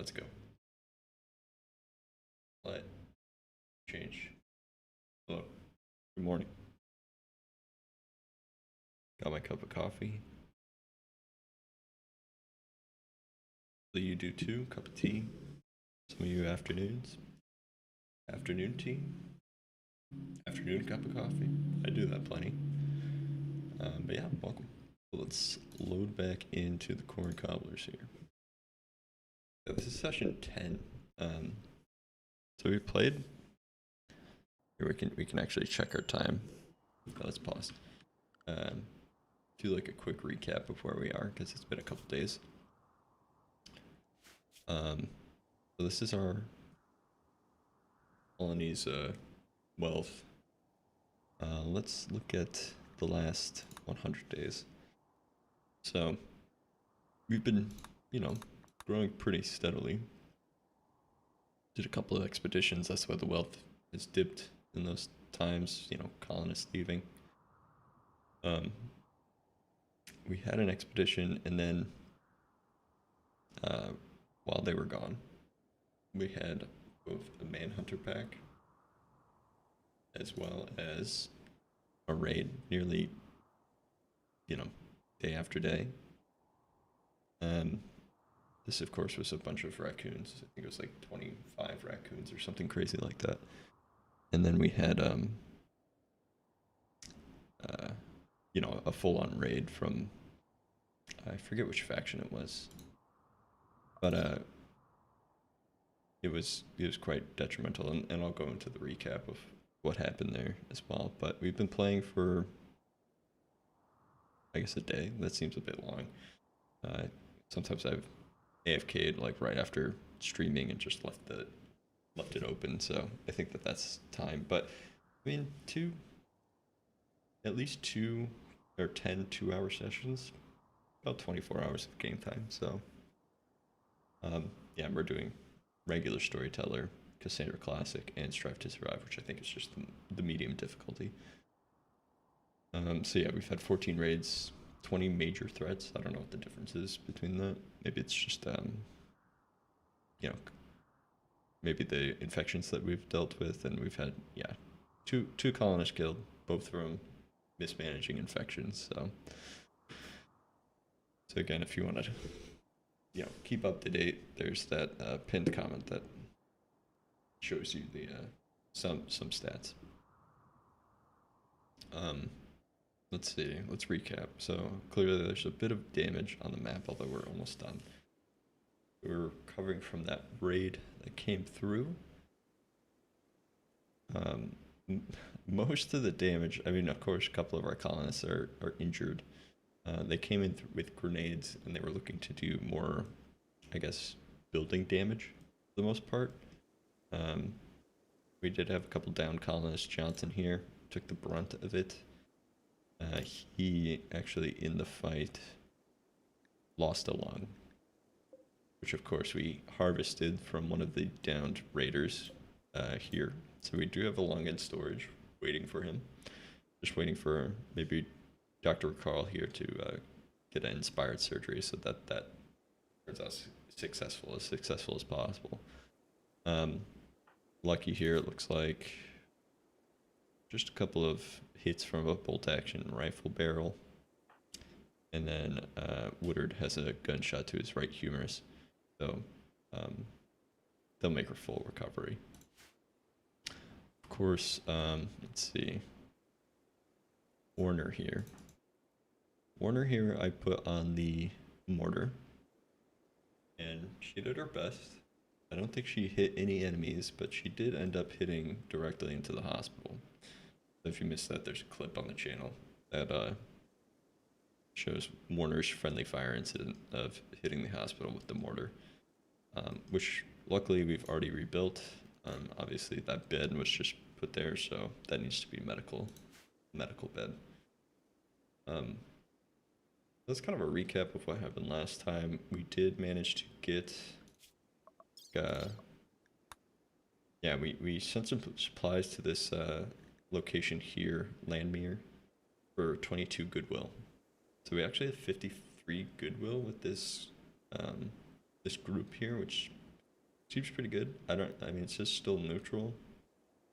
Let's go. Let change. Hello. Good morning. Got my cup of coffee. So you do too. Cup of tea. Some of you afternoons. Afternoon tea. Afternoon cup of coffee. I do that plenty. But yeah, welcome. Let's load back into the corn cobblers here. Yeah, this is session 10. So we played. Here we can actually check our time. Let's pause. Do like a quick recap of where we are because it's been a couple days. So this is our colony's wealth. Let's look at the last 100 days. So we've been, growing pretty steadily. Did a couple of expeditions. That's why the wealth is dipped in those times. Colonists leaving. We had an expedition, and then while they were gone, we had both a manhunter pack as well as a raid nearly, day after day. This, of course, was a bunch of raccoons. I think it was like 25 raccoons or something crazy like that. And then we had, a full-on raid from, I forget which faction it was, but it was quite detrimental, and I'll go into the recap of what happened there as well. But we've been playing for, I guess, a day. That seems a bit long. Sometimes I've AFK'd like right after streaming and just left it open. So I think that's time. But I mean, at least 2 or 10 2-hour sessions, about 24 hours of game time. So yeah, we're doing regular storyteller, Cassandra Classic, and Strive to Survive, which I think is just the medium difficulty. So yeah, we've had 14 raids, 20 major threats. I don't know what the difference is between that. Maybe it's just, maybe the infections that we've dealt with, and we've had, two colonists killed, both from mismanaging infections. So again, if you want to, keep up to date, there's that pinned comment that shows you the some stats. Let's see. Let's recap. So clearly, there's a bit of damage on the map, although we're almost done. We're recovering from that raid that came through. Most of the damage, I mean, of course, a couple of our colonists are injured. They came in with grenades, and they were looking to do more, I guess, building damage for the most part. We did have a couple down colonists. Johnson here took the brunt of it. He actually, in the fight, lost a lung, which of course we harvested from one of the downed raiders here. So we do have a lung in storage waiting for him. Just waiting for maybe Dr. Carl here to get an inspired surgery so that turns out successful as possible. Lucky here, it looks like just a couple of hits from a bolt action rifle barrel, and then Woodard has a gunshot to his right humerus, so they'll make a full recovery. Of course, let's see, Warner here I put on the mortar, and she did her best. I don't think she hit any enemies, but she did end up hitting directly into the hospital. So if you missed that, there's a clip on the channel that shows Warner's friendly fire incident of hitting the hospital with the mortar, which luckily we've already rebuilt. Obviously that bed was just put there, so that needs to be medical bed. That's kind of a recap of what happened last time. We did manage to get, we sent some supplies to this location here, Landmere, for 22 goodwill. So we actually have 53 goodwill with this this group here, which Seems pretty good. I mean, it's just still neutral.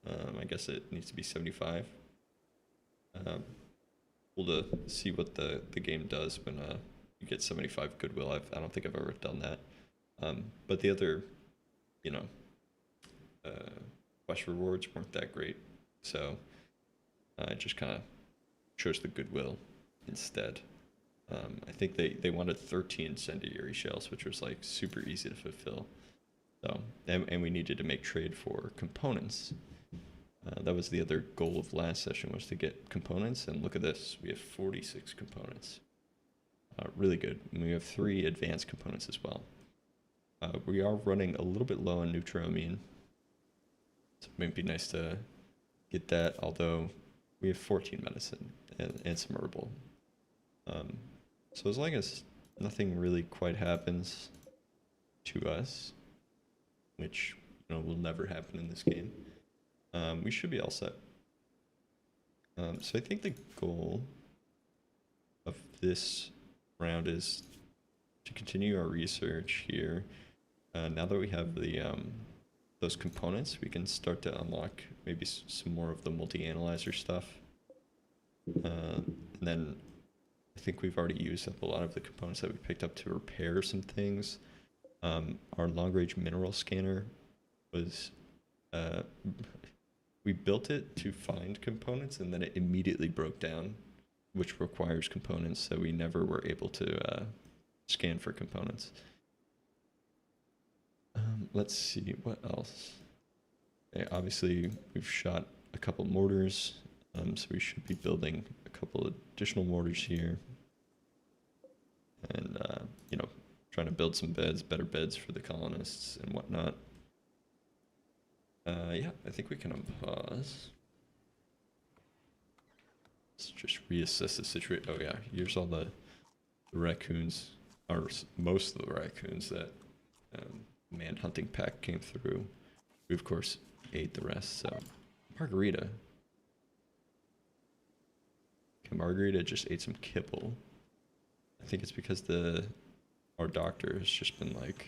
I guess it needs to be 75. Um, Cool to see what the game does when you get 75 goodwill. I don't think I've ever done that. But the other, you know, uh, quest rewards weren't that great, so I just kind of chose the goodwill instead. I think they wanted 13 incendiary shells, which was like super easy to fulfill. So and we needed to make trade for components. That was the other goal of last session, was to get components, and look at this, we have 46 components. Really good. And we have 3 advanced components as well. We are running a little bit low on neutroamine, so it might be nice to get that, although we have 14 medicine and some herbal. So as long as nothing really quite happens to us, which will never happen in this game, we should be all set. So I think the goal of this round is to continue our research here. Now that we have the those components, we can start to unlock maybe some more of the multi-analyzer stuff. And then I think we've already used up a lot of the components that we picked up to repair some things. Our long-range mineral scanner was we built it to find components, and then it immediately broke down, which requires components, so we never were able to scan for components. Let's see, what else? Okay, obviously, we've shot a couple mortars, so we should be building a couple additional mortars here. And, trying to build some beds, better beds for the colonists and whatnot. Yeah, I think we can unpause. Let's just reassess the situation. Oh yeah, here's all the raccoons, or most of the raccoons that man-hunting pack came through. We of course ate the rest, so Margarita. Okay, Margarita just ate some kibble. I think it's because our doctor has just been like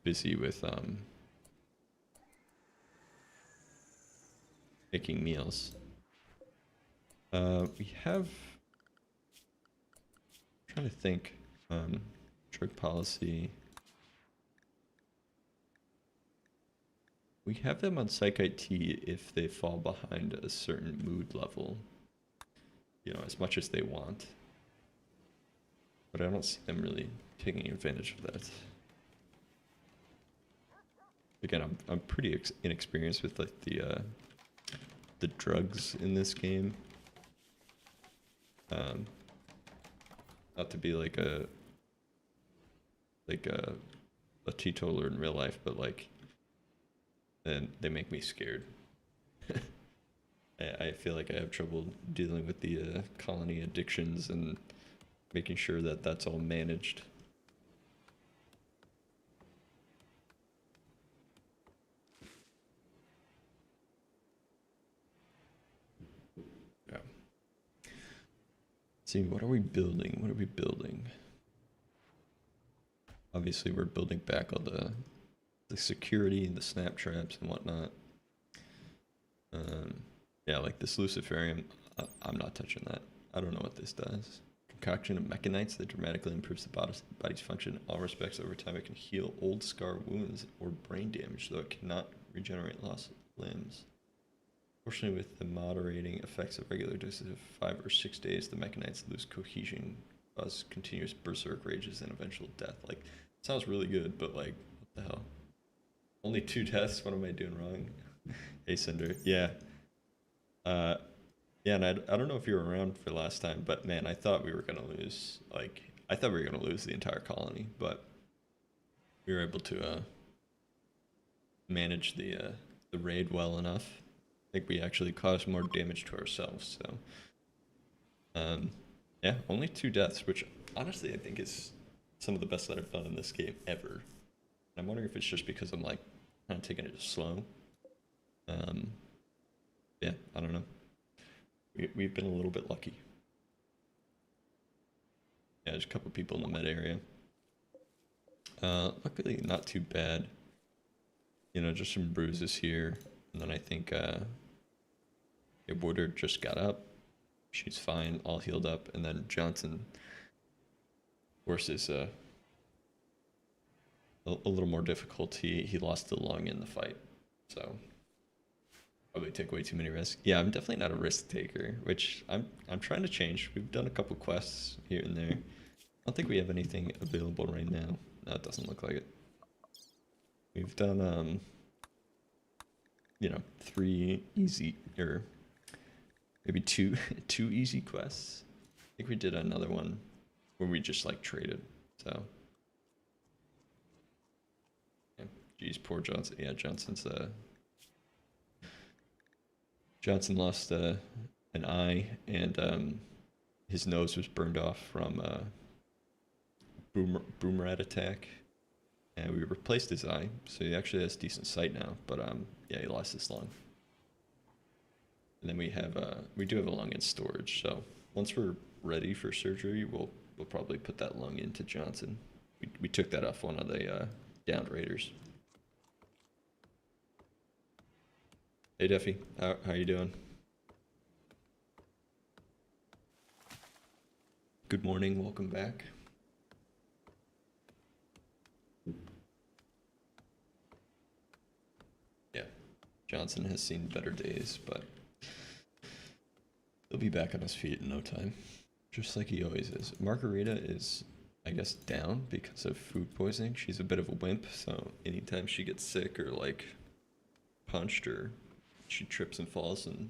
busy with making meals. We have, I'm trying to think, drug policy. We have them on Psych IT if they fall behind a certain mood level, as much as they want. But I don't see them really taking advantage of that. Again, I'm pretty inexperienced with like the drugs in this game. Not to be like a teetotaler in real life, but like, then they make me scared. I feel like I have trouble dealing with the colony addictions and making sure that that's all managed. Yeah. Let's see, what are we building? What are we building? Obviously, we're building back all the security and the snap traps and whatnot. Yeah, like this luciferium, I'm not touching that. I don't know what this does. Concoction of mechanites that dramatically improves the body's function in all respects. Over time, it can heal old scar wounds or brain damage, though it cannot regenerate lost limbs. Fortunately, with the moderating effects of regular doses of 5 or 6 days, the mechanites lose cohesion, cause continuous berserk rages, and eventual death. Like, sounds really good, but like, what the hell? Only 2 deaths? What am I doing wrong? Hey, Cinder. Yeah. Yeah, and I don't know if you were around for last time, but man, I thought we were going to lose. Like, I thought we were going to lose the entire colony, but we were able to manage the raid well enough. I think we actually caused more damage to ourselves, so. Yeah, only 2 deaths, which honestly I think is some of the best that I've done in this game ever. And I'm wondering if it's just because I'm like kind of taking it slow. Yeah, I don't know. We've been a little bit lucky. Yeah, there's a couple people in the med area. Luckily, not too bad. you know, just some bruises here. And then I think Woodard just got up. She's fine, all healed up. And then Johnson, of course, is a little more difficult. He lost the lung in the fight. So probably take way too many risks. Yeah, I'm definitely not a risk taker, which I'm trying to change. We've done a couple quests here and there. I don't think we have anything available right now. No, it doesn't look like it. We've done you know, 3 easy, or maybe two two easy quests. I think we did another one where we just like traded. So yeah, geez, poor Johnson. Yeah, Johnson lost an eye, and his nose was burned off from boom rat attack, and we replaced his eye, so he actually has decent sight now. But yeah, he lost his lung, and then we do have a lung in storage. So once we're ready for surgery, we'll probably put that lung into Johnson. We took that off one of the downed raiders. Hey Duffy, how you doing? Good morning, welcome back. Yeah, Johnson has seen better days, but he'll be back on his feet in no time, just like he always is. Margarita is, I guess, down because of food poisoning. She's a bit of a wimp, so anytime she gets sick or like punched, or she trips and falls and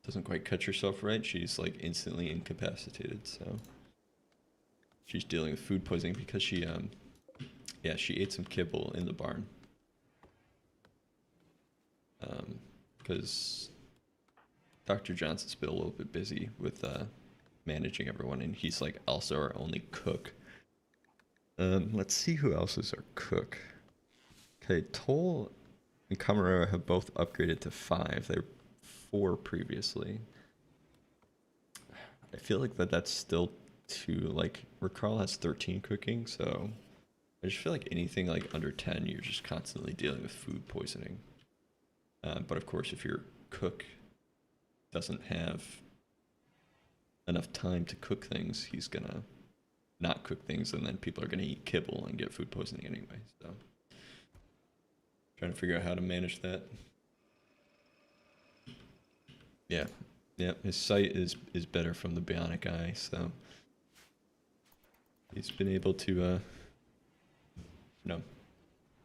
doesn't quite catch herself right, she's like instantly incapacitated. So she's dealing with food poisoning because she ate some kibble in the barn. Because Dr. Johnson's been a little bit busy with managing everyone, and he's like also our only cook. Let's see who else is our cook. Okay, Toll and Camarero have both upgraded to 5. They were 4 previously. I feel like that's still too, like, Rakarl has 13 cooking, so I just feel like anything like under 10, you're just constantly dealing with food poisoning. But of course, if your cook doesn't have enough time to cook things, he's gonna not cook things, and then people are gonna eat kibble and get food poisoning anyway. So trying to figure out how to manage that. Yeah, yeah. His sight is better from the bionic eye, so he's been able to, you know,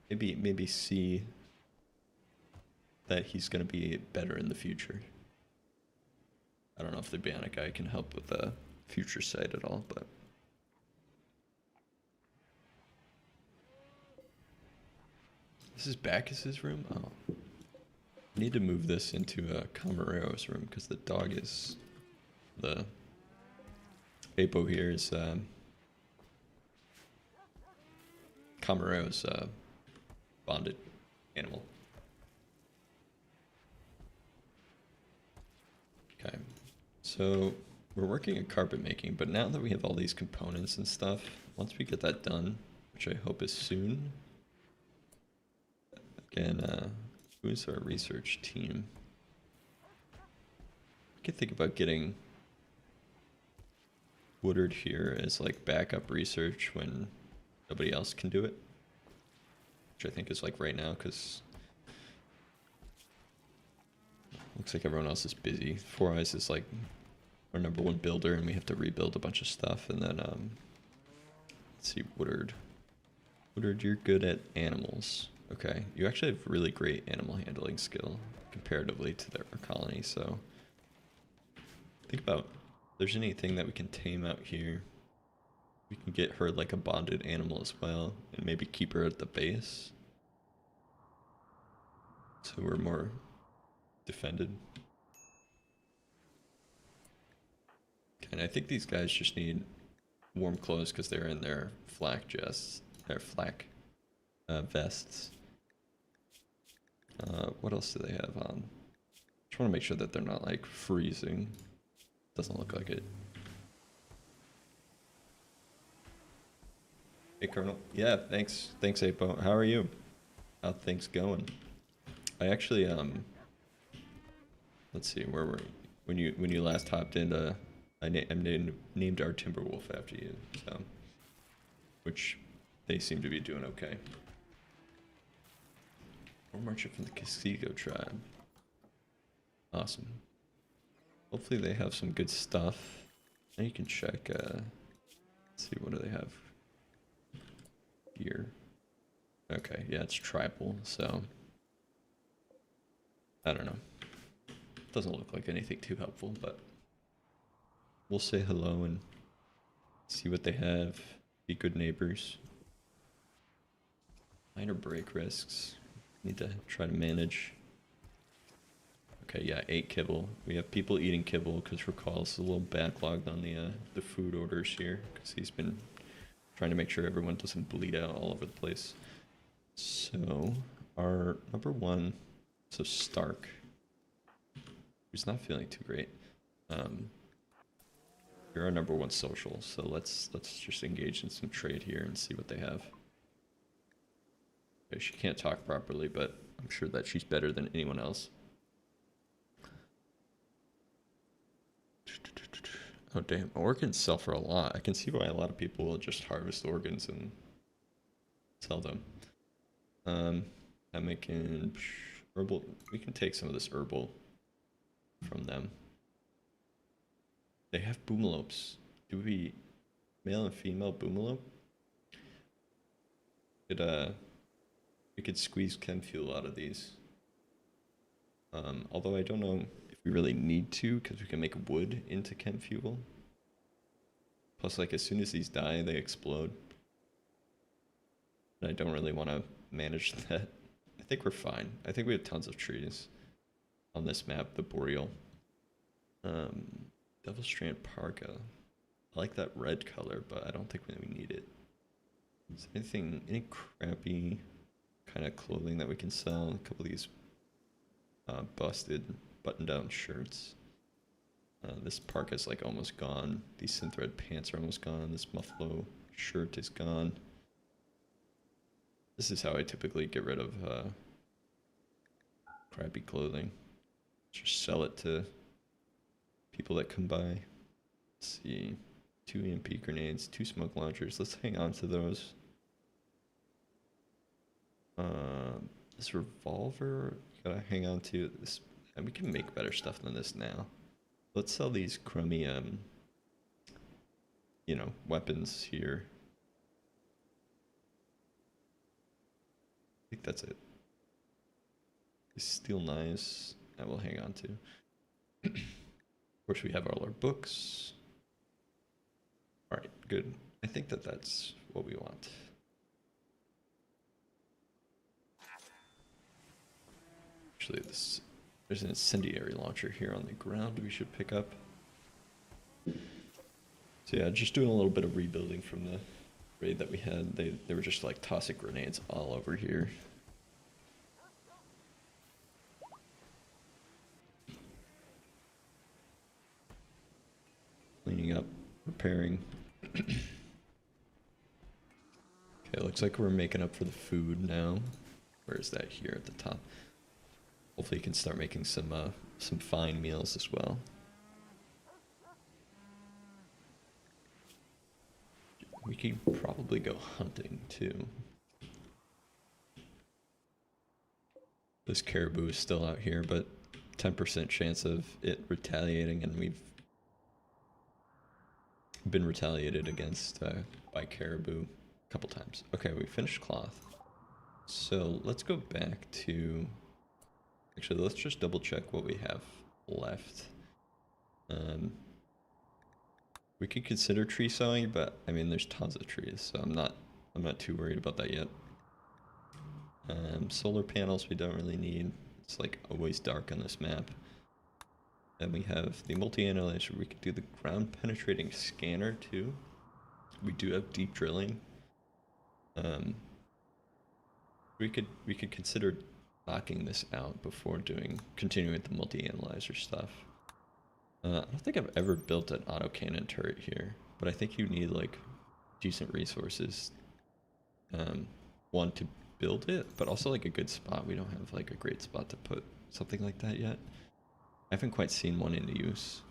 maybe see that he's gonna be better in the future. I don't know if the bionic eye can help with the future sight at all, but this is Bacchus's room. Oh, I need to move this into Camarero's room because the dog is the Apo here is Camarero's bonded animal. Okay, so we're working at carpet making, but now that we have all these components and stuff, once we get that done, which I hope is soon, again, who's our research team? I could think about getting Woodard here as like backup research when nobody else can do it, which I think is like right now, because looks like everyone else is busy. Four Eyes is like our #1 builder, and we have to rebuild a bunch of stuff. And then let's see, Woodard, you're good at animals. Okay, you actually have really great animal handling skill comparatively to our colony, so think about if there's anything that we can tame out here. We can get her like a bonded animal as well, and maybe keep her at the base, so we're more defended. And I think these guys just need warm clothes because they're in their flak vests. What else do they have on? Just want to make sure that they're not like freezing. Doesn't look like it. Hey Colonel. Yeah, thanks Apo. How are you? how things going. I actually let's see, where were when you last hopped in? Named our Timberwolf after you, so which they seem to be doing okay. We're marching from the Kasigo tribe. Awesome. Hopefully they have some good stuff. Now you can check. Let's see, what do they have here? Okay, yeah, it's tribal, so I don't know. Doesn't look like anything too helpful, but we'll say hello and see what they have. Be good neighbors. Minor break risks. Need to try to manage. Okay, yeah, 8 kibble. We have people eating kibble because Rakal's a little backlogged on the food orders here because he's been trying to make sure everyone doesn't bleed out all over the place. So our number one, so Stark, who's not feeling too great. You're our number one social, so let's just engage in some trade here and see what they have. Okay, she can't talk properly, but I'm sure that she's better than anyone else. Oh damn, organs sell for a lot. I can see why a lot of people will just harvest organs and sell them. I'm making herbal. We can take some of this herbal from them. They have boomalopes. Do we male and female boomalope? We could squeeze chem fuel out of these. Although I don't know if we really need to, because we can make wood into chem fuel. Plus, like, as soon as these die, they explode. And I don't really want to manage that. I think we're fine. I think we have tons of trees on this map, the Boreal. Devil Strand Parka. I like that red color, but I don't think we need it. Is there any crappy kind of clothing that we can sell? A couple of these busted button-down shirts. This parka is like almost gone. These synthread pants are almost gone. This muffalo shirt is gone. This is how I typically get rid of crappy clothing. Just sell it to people that come by. Let's see. 2 EMP grenades, 2 smoke launchers. Let's hang on to those. This revolver, gotta hang on to this. And we can make better stuff than this now. Let's sell these crummy, you know, weapons here. I think that's it. These steel knives, I will hang on to. Of course, we have all our books. All right, good. I think that's what we want. Actually, there's an incendiary launcher here on the ground we should pick up. So yeah, just doing a little bit of rebuilding from the raid that we had. They were just like tossing grenades all over here. Cleaning up, repairing. Okay, looks like we're making up for the food now. Where is that? Here at the top. Hopefully you can start making some fine meals as well. We could probably go hunting too. This caribou is still out here, but 10% chance of it retaliating, and we've been retaliated against by caribou a couple times. Okay, we finished cloth. So let's go back to... Actually, let's just double check what we have left. We could consider tree sowing, but I mean, there's tons of trees, so I'm not too worried about that yet. Solar panels we don't really need. It's like always dark on this map. Then we have the multi-analyzer. We could do the ground penetrating scanner too. We do have deep drilling. We could consider knocking this out before continuing with the multi-analyzer stuff. I don't think I've ever built an autocannon turret here, but I think you need like decent resources. One, to build it, but also like a good spot. We don't have like a great spot to put something like that yet. I haven't quite seen one in use.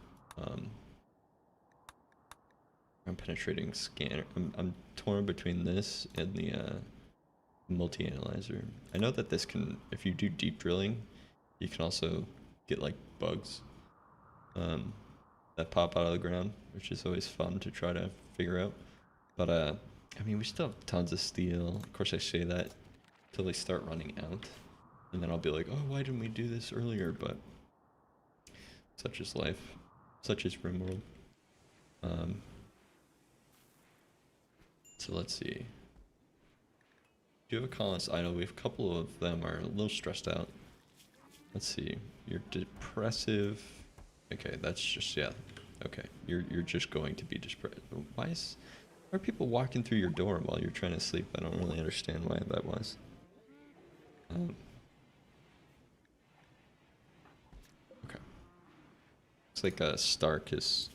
I'm penetrating scanner. I'm torn between this and the multi-analyzer. I know that this can, if you do deep drilling, you can also get like bugs that pop out of the ground, which is always fun to try to figure out. But I mean, we still have tons of steel. Of course, I say that until they start running out, and then I'll be like, oh, why didn't we do this earlier? But such is life, such is RimWorld. So let's see. Do you have a colonist idle? We have a couple of them are a little stressed out. Let's see. You're depressive. Okay, that's just, yeah. Okay, you're just going to be depressed. Why are people walking through your door while you're trying to sleep? I don't really understand why that was. Okay. Looks like Stark has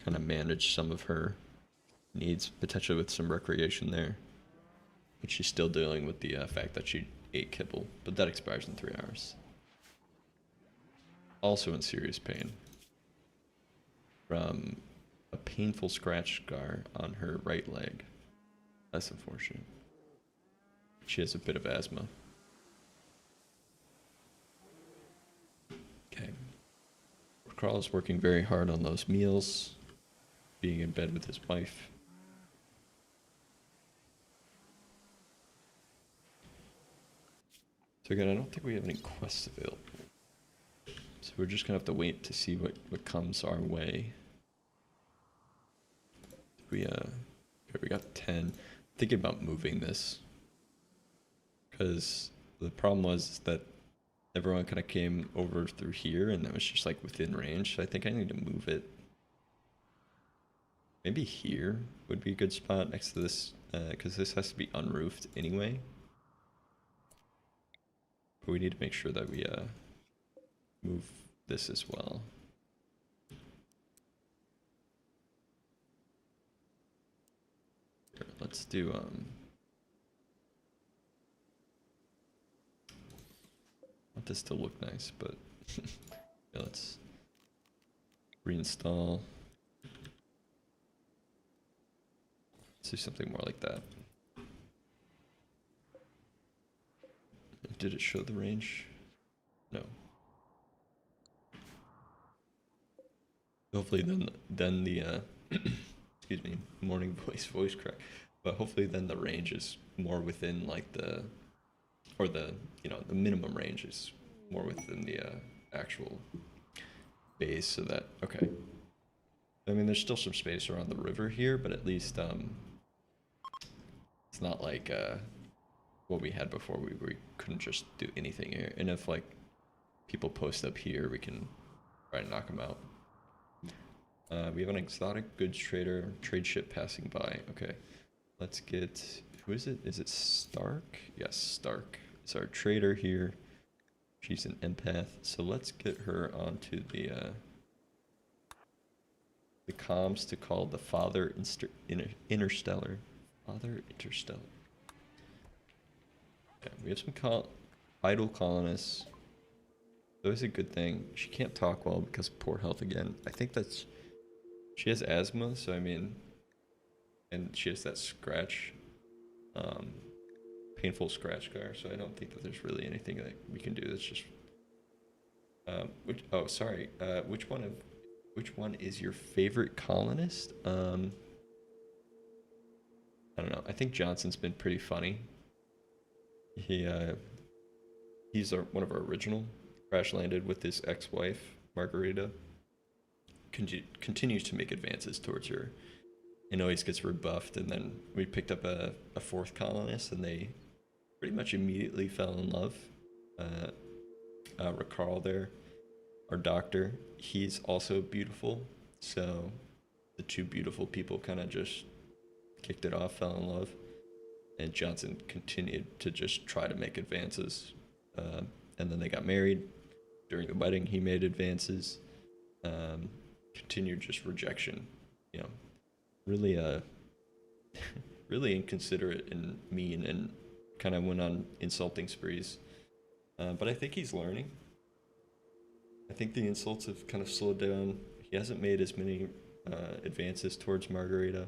kind of managed some of her needs, potentially with some recreation there. But she's still dealing with the fact that she ate kibble, but that expires in 3 hours. Also in serious pain from a painful scratch scar on her right leg. That's unfortunate. She has a bit of asthma. Okay. Carl is working very hard on those meals, being in bed with his wife. So again, I don't think we have any quests available. So we're just gonna have to wait to see what comes our way. We okay, we got 10. Thinking about moving this, because the problem was that everyone kind of came over through here, and that was just like within range. So I think I need to move it. Maybe here would be a good spot next to this, because this has to be unroofed anyway. But we need to make sure that we move this as well. Here, let's do I want this to look nice, but yeah, let's reinstall. Let's do something more like that. Did it show the range? No. Hopefully then the excuse me, morning voice crack. But hopefully then the range is more within like the, or the, you know, the minimum range is more within the actual base, so that, okay. I mean, there's still some space around the river here, but at least it's not like what we had before. We couldn't just do anything here. And if like people post up here, we can try to knock them out. We have an exotic goods trader, trade ship passing by. Okay, let's get, who is it? Is it Stark? Yes, Stark. It's our trader here. She's an empath, so let's get her onto the comms to call the Father Interstellar. Father Interstellar. Okay, we have some idle colonists. Always a good thing. She can't talk well because of poor health again. I think that's, she has asthma, so I mean, and she has that scratch, painful scratch scar, so I don't think that there's really anything that we can do. That's just, oh, sorry, which one is your favorite colonist? I don't know. I think Johnson's been pretty funny. He's one of our original. Crash landed with his ex-wife, Margarita. Continues to make advances towards her. And always gets rebuffed, and then we picked up a fourth colonist, and they pretty much immediately fell in love. Rakarl there, our doctor, he's also beautiful, so the two beautiful people kind of just kicked it off, fell in love, and Johnson continued to just try to make advances, and then they got married. During the wedding, he made advances, continued just rejection, you know, really really inconsiderate and mean, and kind of went on insulting sprees. But I think he's learning. I think the insults have kind of slowed down. He hasn't made as many advances towards Margarita.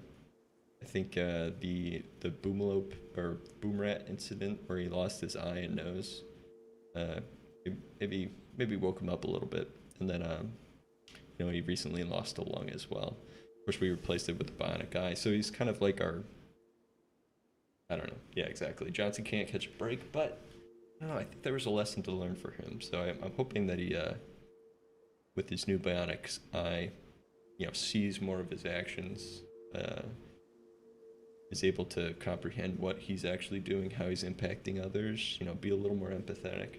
I think the Boomlope or Boomrat incident where he lost his eye and nose, uh, maybe woke him up a little bit, and then you know, he recently lost a lung as well. Of course, we replaced it with the bionic eye, so he's kind of like our, I don't know. Yeah, exactly. Johnson can't catch a break, but I don't know. I think there was a lesson to learn for him. So I'm hoping that he, with his new bionic eye, you know, sees more of his actions. Is able to comprehend what he's actually doing, how he's impacting others, you know, be a little more empathetic.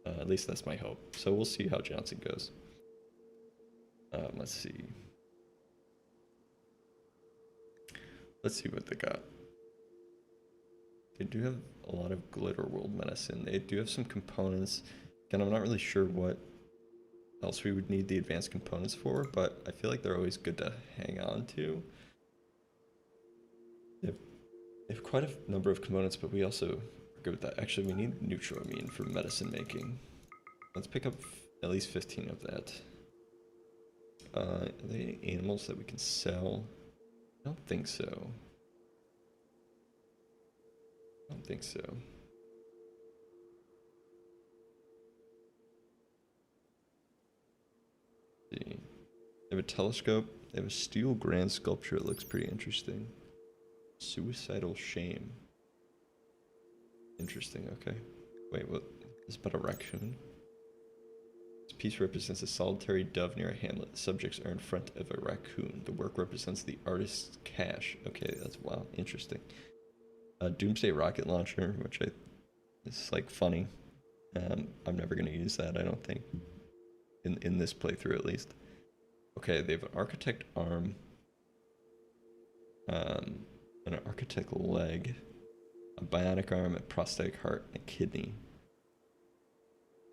At least that's my hope. So we'll see how Johnson goes. Let's see. Let's see what they got. They do have a lot of Glitter World medicine. They do have some components. Again, I'm not really sure what else we would need the advanced components for, but I feel like they're always good to hang on to. They have quite a number of components, but we also are good with that. Actually, we need neutroamine for medicine making. Let's pick up at least 15 of that. Are there any animals that we can sell? I don't think so. I don't think so. Let's see. They have a telescope. They have a steel grand sculpture. It looks pretty interesting. Suicidal shame. Interesting, okay. Wait, what? This is about a raccoon. This piece represents a solitary dove near a hamlet. The subjects are in front of a raccoon. The work represents the artist's cash. Okay, that's wow, interesting. Doomsday rocket launcher, which is like funny. I'm never gonna use that, I don't think. In this playthrough at least. Okay, they have an architect arm. An architect leg, a bionic arm, a prosthetic heart, and a kidney.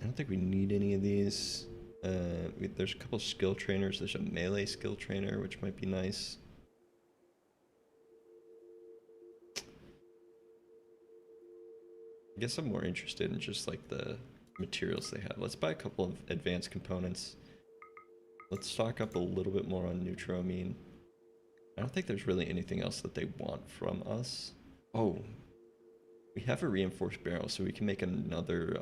I don't think we need any of these. There's a couple skill trainers. There's a melee skill trainer, which might be nice. I guess I'm more interested in just like the materials they have. Let's buy a couple of advanced components. Let's stock up a little bit more on neutroamine. I don't think there's really anything else that they want from us. Oh, we have a reinforced barrel, so we can make another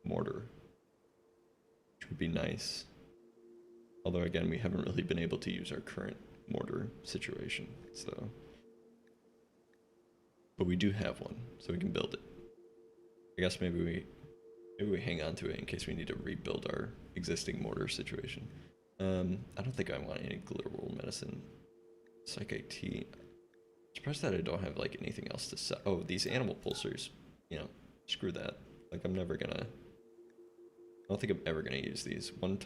mortar, which would be nice. Although again, we haven't really been able to use our current mortar situation, so. But we do have one, so we can build it. I guess maybe we hang on to it in case we need to rebuild our existing mortar situation. I don't think I want any Glitter World medicine. Psych IT. Surprised that I don't have like anything else to sell. Oh, these animal pulsers. You know, screw that. Like I'm never gonna. I don't think I'm ever gonna use these. One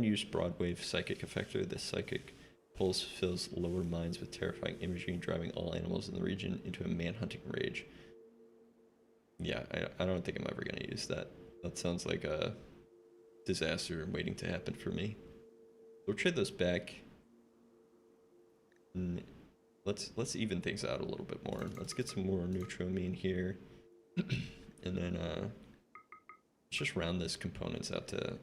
use broadwave psychic effector. This psychic pulse fills lower minds with terrifying imagery, driving all animals in the region into a man-hunting rage. Yeah, I don't think I'm ever gonna use that. That sounds like a disaster waiting to happen for me. We'll trade those back. And let's even things out a little bit more. Let's get some more neutroamine here, and then let's just round this components out to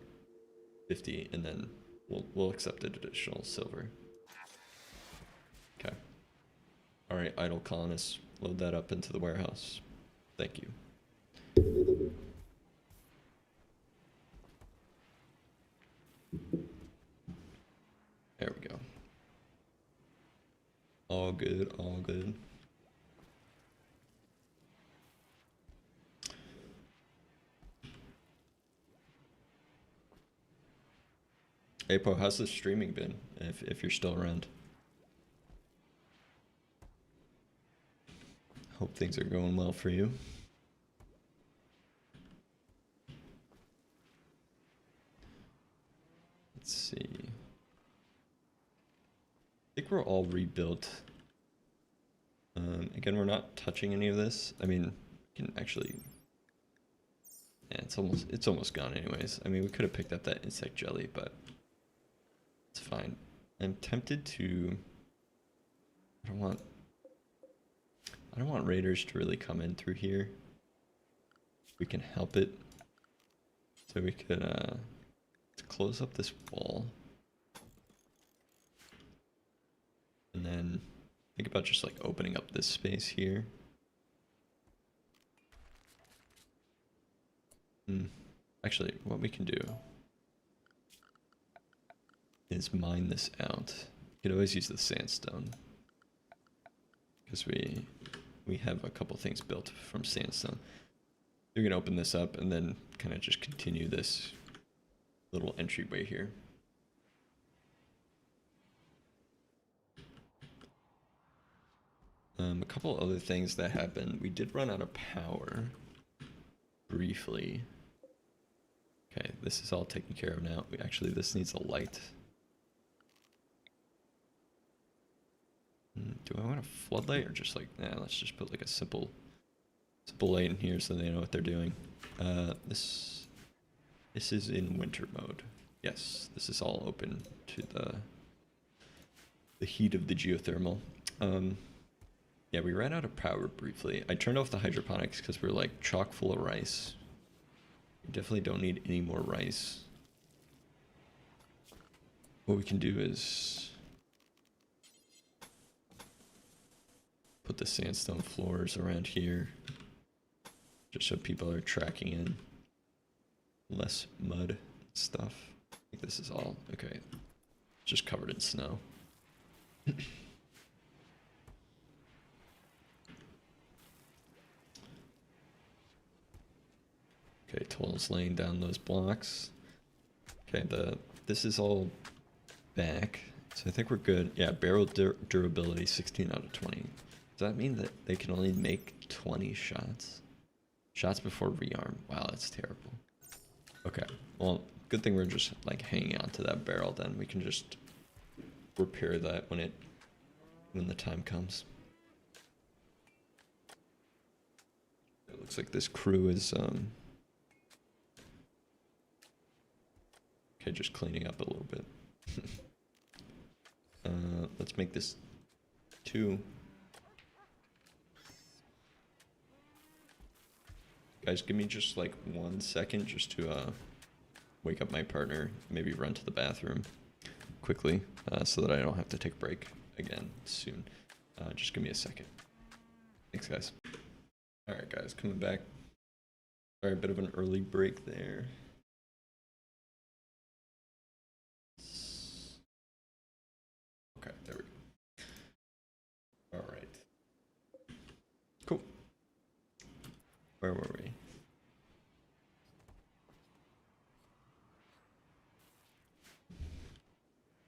50, and then we'll accept an additional silver. Okay. All right, idle colonists, load that up into the warehouse. Thank you. There we go. All good, all good. Hey Po, how's the streaming been, if you're still around? Hope things are going well for you. Let's see. I think we're all rebuilt. Again, we're not touching any of this. I mean, we can actually. Yeah, it's almost gone anyways. I mean, we could have picked up that insect jelly, but it's fine. I'm tempted to. I don't want raiders to really come in through here. We can help it. So we could close up this wall. And then think about just like opening up this space here. Actually, what we can do is mine this out. You could always use the sandstone. Because we have a couple things built from sandstone. You're gonna open this up and then kind of just continue this little entryway here. A couple other things that happened. We did run out of power briefly. Okay, this is all taken care of now. Actually, this needs a light. Do I want a floodlight or just like, nah, let's just put like a simple light in here so they know what they're doing. This is in winter mode. Yes, this is all open to the heat of the geothermal. Yeah, we ran out of power briefly. I turned off the hydroponics because we're like chock full of rice. We definitely don't need any more rice. What we can do is put the sandstone floors around here just so people are tracking in. Less mud stuff. I think this is all okay. Just covered in snow. Okay, Toll's laying down those blocks. Okay, this is all back, so I think we're good. Yeah, barrel durability 16 out of 20. Does that mean that they can only make 20 shots? Shots before rearm. Wow, that's terrible. Okay, well, good thing we're just like hanging on to that barrel. Then we can just repair that when the time comes. It looks like this crew is okay, just cleaning up a little bit. Let's make this 2. Guys, give me just like 1 second just to wake up my partner, maybe run to the bathroom quickly so that I don't have to take a break again soon. Just give me a second. Thanks, guys. All right, guys, coming back. Sorry, a bit of an early break there. Okay, there we go. All right. Cool. Where were we?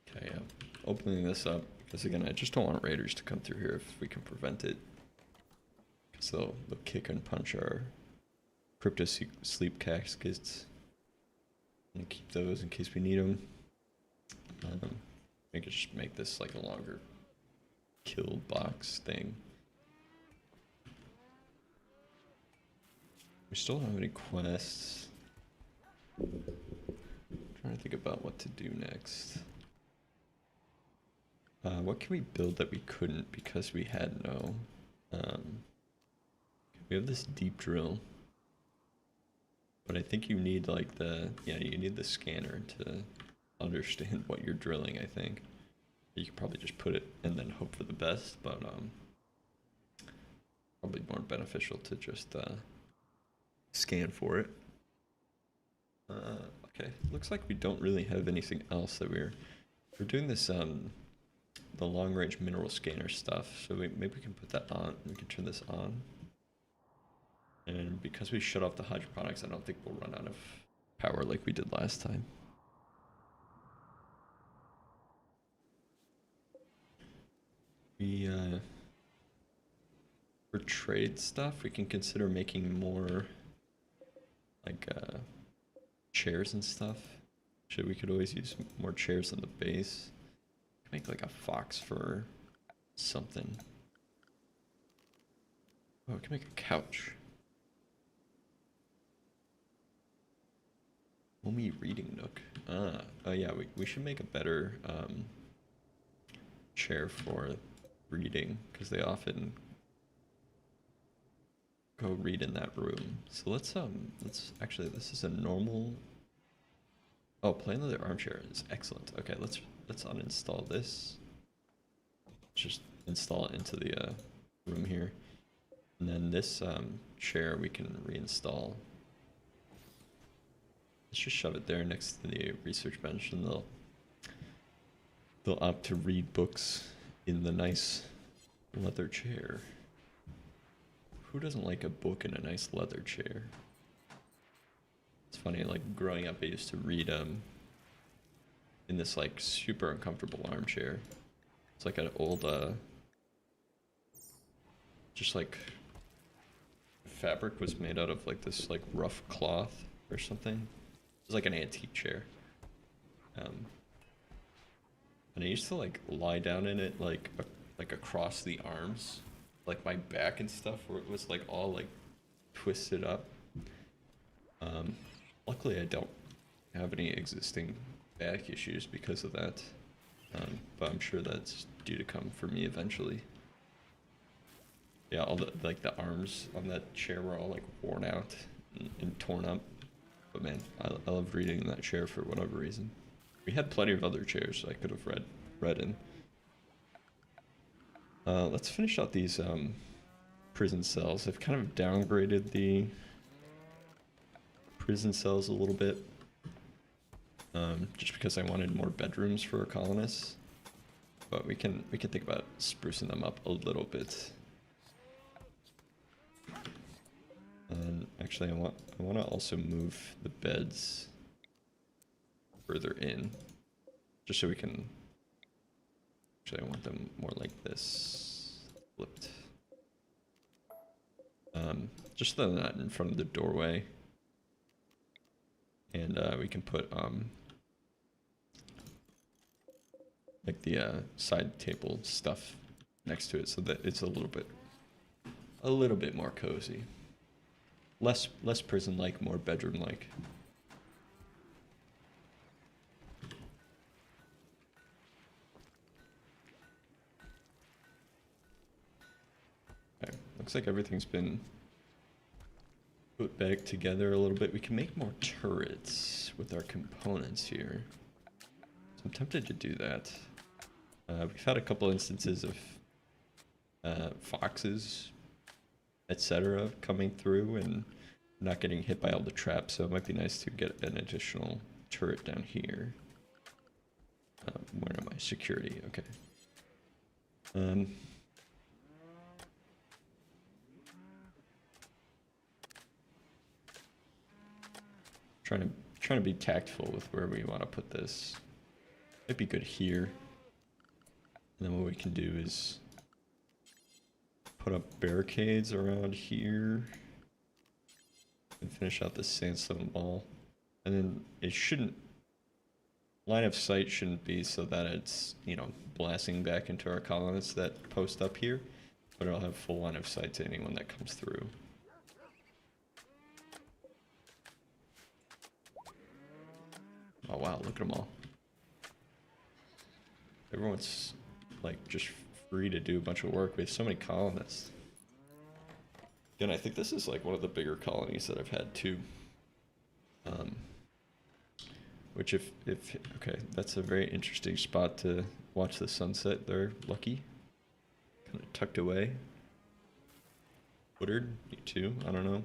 Okay, yeah. Opening this up because again, I just don't want raiders to come through here if we can prevent it. Because they'll kick and punch our crypto sleep caskets. And keep those in case we need them. We could just make this like a longer kill box thing. We still don't have any quests. Trying to think about what to do next. What can we build that we couldn't because we had no? We have this deep drill, but I think you need like you need the scanner to understand what you're drilling. I think you could probably just put it and then hope for the best, but probably more beneficial to just scan for it. Okay, looks like we don't really have anything else that we're doing this the long range mineral scanner stuff, so maybe we can put that on. We can turn this on, and because we shut off the hydroponics, I don't think we'll run out of power like we did last time. We for trade stuff, we can consider making more like chairs and stuff. We could always use more chairs on the base. Make like a fox for something. Oh, we can make a couch. Homey reading nook. Oh yeah, we should make a better chair for reading because they often go read in that room. So let's actually, this is a normal. Oh, plain leather armchair is excellent. Okay, let's uninstall this. Just install it into the room here, and then this chair we can reinstall. Let's just shove it there next to the research bench, and they'll opt to read books in the nice leather chair. Who doesn't like a book in a nice leather chair? It's funny, like growing up I used to read in this like super uncomfortable armchair. It's like an old just like fabric was made out of like this like rough cloth or something. It was like an antique chair. And I used to like lie down in it like across the arms, like my back and stuff, where it was like all like twisted up. Luckily I don't have any existing back issues because of that, but I'm sure that's due to come for me eventually. Yeah, all the like the arms on that chair were all like worn out and torn up. But man, I love reading in that chair for whatever reason. We had plenty of other chairs I could have read in. Let's finish out these prison cells. I've kind of downgraded the prison cells a little bit, just because I wanted more bedrooms for our colonists. But we can think about sprucing them up a little bit. And actually, I want to also move the beds further in, just so we can. Actually, I want them more like this, flipped. Just so they're not in front of the doorway, and we can put like the side table stuff next to it, so that it's a little bit more cozy. Less prison-like, more bedroom-like. Okay, looks like everything's been put back together a little bit. We can make more turrets with our components here. So I'm tempted to do that. We've had a couple instances of foxes, etc. coming through and not getting hit by all the traps, so it might be nice to get an additional turret down here. Where am I? Security, okay. Trying to be tactful with where we want to put this. Might be good here. And then what we can do is put up barricades around here and finish out this sandstone wall. And then it shouldn't, line of sight shouldn't be so that it's, you know, blasting back into our colonists that post up here, but it'll have full line of sight to anyone that comes through. Oh wow, look at them all. Everyone's like just free to do a bunch of work. We have so many colonists. Again, I think this is like one of the bigger colonies that I've had too. Which if okay, that's a very interesting spot to watch the sunset there, Lucky. Kind of tucked away. Woodard, you too, I don't know.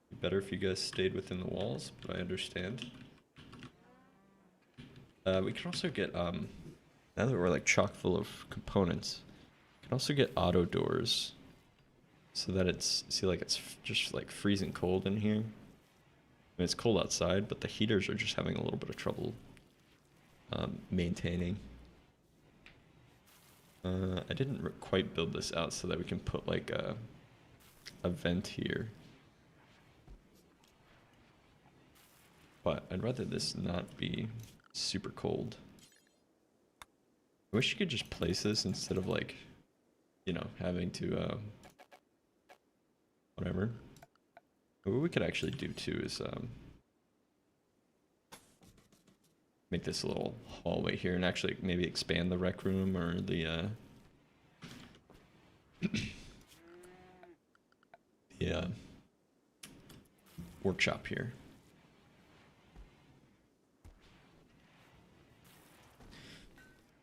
Be better if you guys stayed within the walls, but I understand. We can also get, now that we're like chock full of components, we can also get auto doors so that it's, see, like it's just like freezing cold in here. I mean, it's cold outside, but the heaters are just having a little bit of trouble maintaining. I didn't quite build this out so that we can put like a vent here. But I'd rather this not be super cold. I wish you could just place this instead of like, you know, having to, whatever. What we could actually do too is make this a little hallway here and actually maybe expand the rec room or the a workshop here.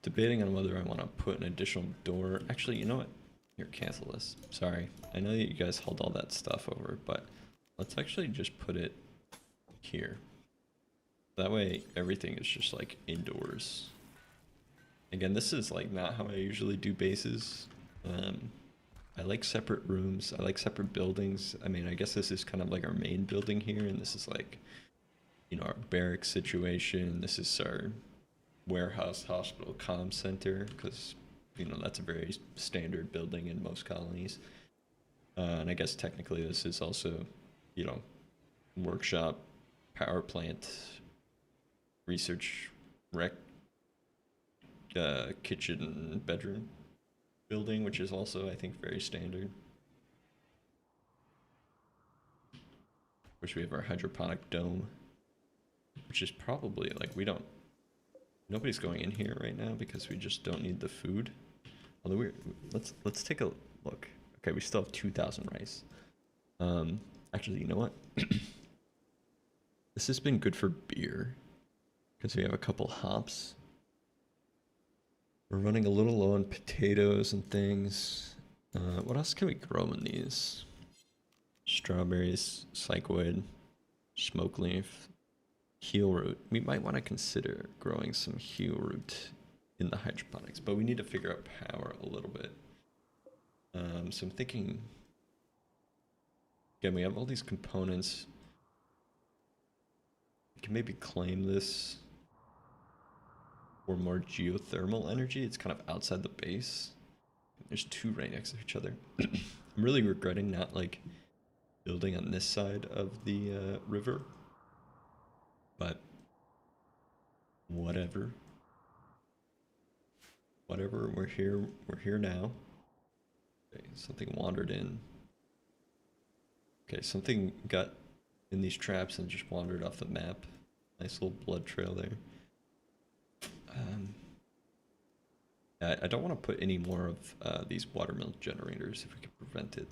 Debating on whether I want to put an additional door. Actually, you know what? Here, cancel this. Sorry. I know that you guys held all that stuff over, but let's actually just put it here. That way, everything is just like indoors. Again, this is like not how I usually do bases. I like separate rooms. I like separate buildings. I mean, I guess this is kind of like our main building here, and this is like, you know, our barracks situation. This is our warehouse, hospital, comm center, because, you know, that's a very standard building in most colonies. And I guess technically this is also, you know, workshop, power plant, research, rec, kitchen, bedroom building, which is also, I think, very standard. Which we have our hydroponic dome, which is probably like, nobody's going in here right now because we just don't need the food. Although let's take a look. Okay, we still have 2,000 rice. Actually, you know what? This has been good for beer because we have a couple hops. We're running a little low on potatoes and things. What else can we grow in these? Strawberries, cycloid, smoke leaf, heel root. We might want to consider growing some heel root in the hydroponics, but we need to figure out power a little bit. So I'm thinking, again, we have all these components. We can maybe claim this for more geothermal energy. It's kind of outside the base. There's two right next to each other. I'm really regretting not like building on this side of the river, but whatever. Whatever, we're here now. Okay, something wandered in. Okay, something got in these traps and just wandered off the map. Nice little blood trail there. I don't want to put any more of these watermill generators if we can prevent it.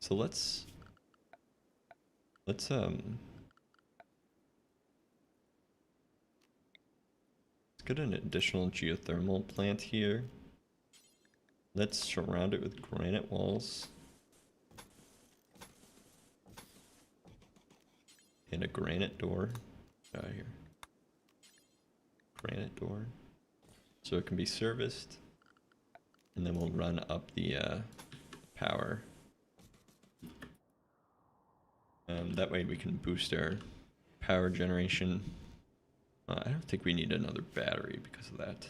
So let's get an additional geothermal plant here. Let's surround it with granite walls. And a granite door. Out here. Granite door. So it can be serviced. And then we'll run up the power. That way we can boost our power generation. I don't think we need another battery because of that.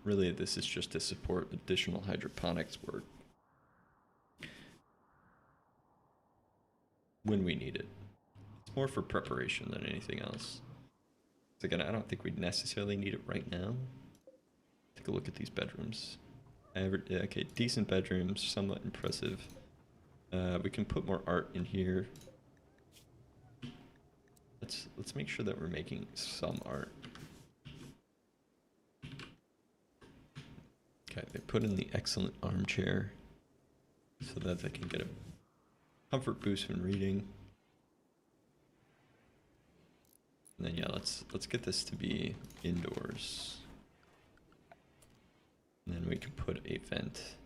Really, this is just to support additional hydroponics work when we need it. It's more for preparation than anything else. So again, I don't think we necessarily need it right now. Take a look at these bedrooms. Okay, decent bedrooms, somewhat impressive. We can put more art in here. Let's make sure that we're making some art. Okay, they put in the excellent armchair so that they can get a comfort boost when reading. And then yeah, let's get this to be indoors. And then we can put a vent.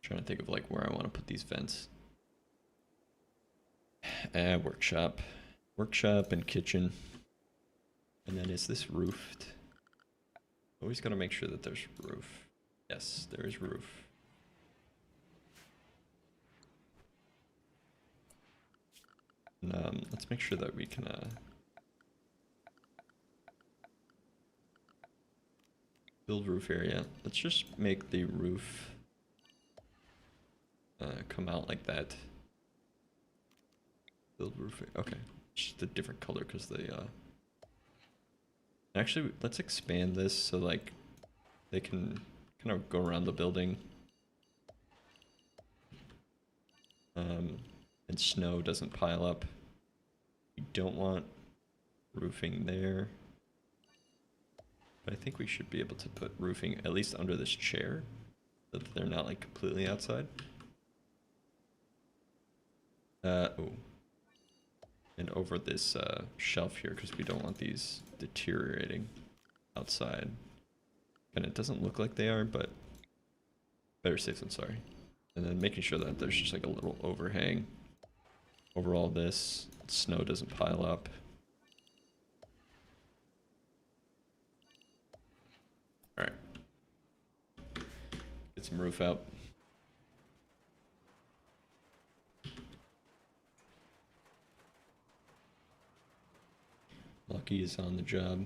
Trying to think of like where I want to put these vents. Workshop and kitchen. And then is this roofed? Always got to make sure that there's roof. Yes, there is roof. And, let's make sure that we can build roof area. Let's just make the roof come out like that. Build roof. Okay, just a different color because they. Actually, let's expand this so like they can kind of go around the building. And snow doesn't pile up. We don't want roofing there. But I think we should be able to put roofing at least under this chair, so that they're not like completely outside. Oh. And over this shelf here, because we don't want these deteriorating outside. And it doesn't look like they are, but better safe than sorry. And then making sure that there's just like a little overhang over all this, snow doesn't pile up. Alright. Get some roof out. Lucky is on the job.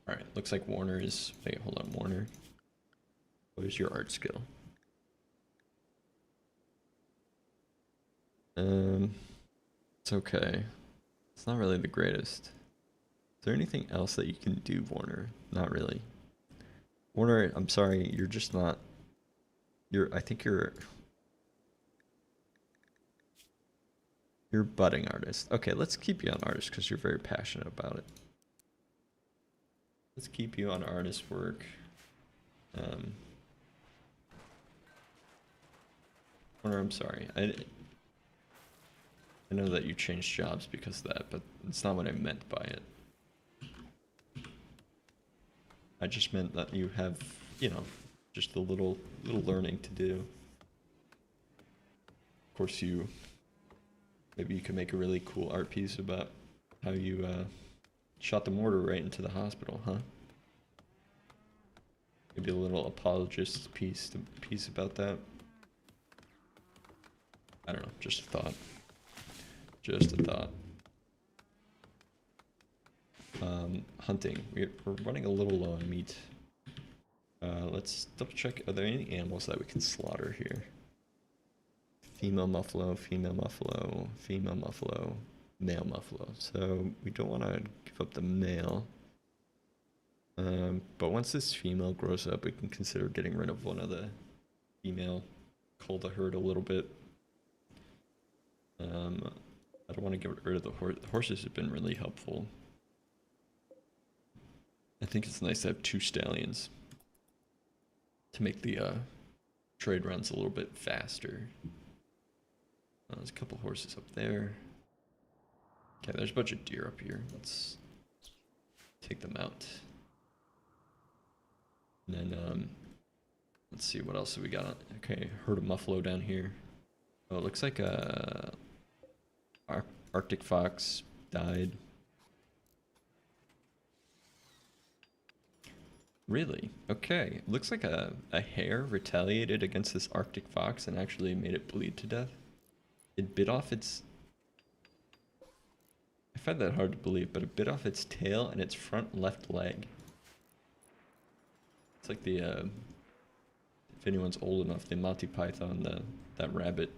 Alright, looks like Warner is... Wait, hold on, Warner. What is your art skill? It's okay. It's not really the greatest. Is there anything else that you can do, Warner? Not really. Warner, I'm sorry, you're just not... I think you're a budding artist. Okay, let's keep you on artist because you're very passionate about it. Let's keep you on artist work. Warner, I'm sorry. I know that you changed jobs because of that, but it's not what I meant by it. I just meant that you have, you know, just a little learning to do. Of course, maybe you could make a really cool art piece about how you shot the mortar right into the hospital, huh? Maybe a little apologist piece about that. I don't know, just a thought. Just a thought. Hunting. We're running a little low on meat. Let's double check. Are there any animals that we can slaughter here? Female muffalo, female muffalo, female muffalo, male muffalo. So we don't want to give up the male. But once this female grows up, we can consider getting rid of one of the female. Cull the herd a little bit. I don't want to get rid of the horse. The horses have been really helpful. I think it's nice to have 2 stallions to make the trade runs a little bit faster. There's a couple horses up there. Okay, there's a bunch of deer up here. Let's take them out. And then, let's see, what else have we got? Okay, herd of muffalo down here. Oh, it looks like a Arctic fox died. Really? Okay. Looks like a hare retaliated against this Arctic fox and actually made it bleed to death. It bit off its... I find that hard to believe, but it bit off its tail and its front left leg. It's like the, if anyone's old enough, the Monty Python, that rabbit.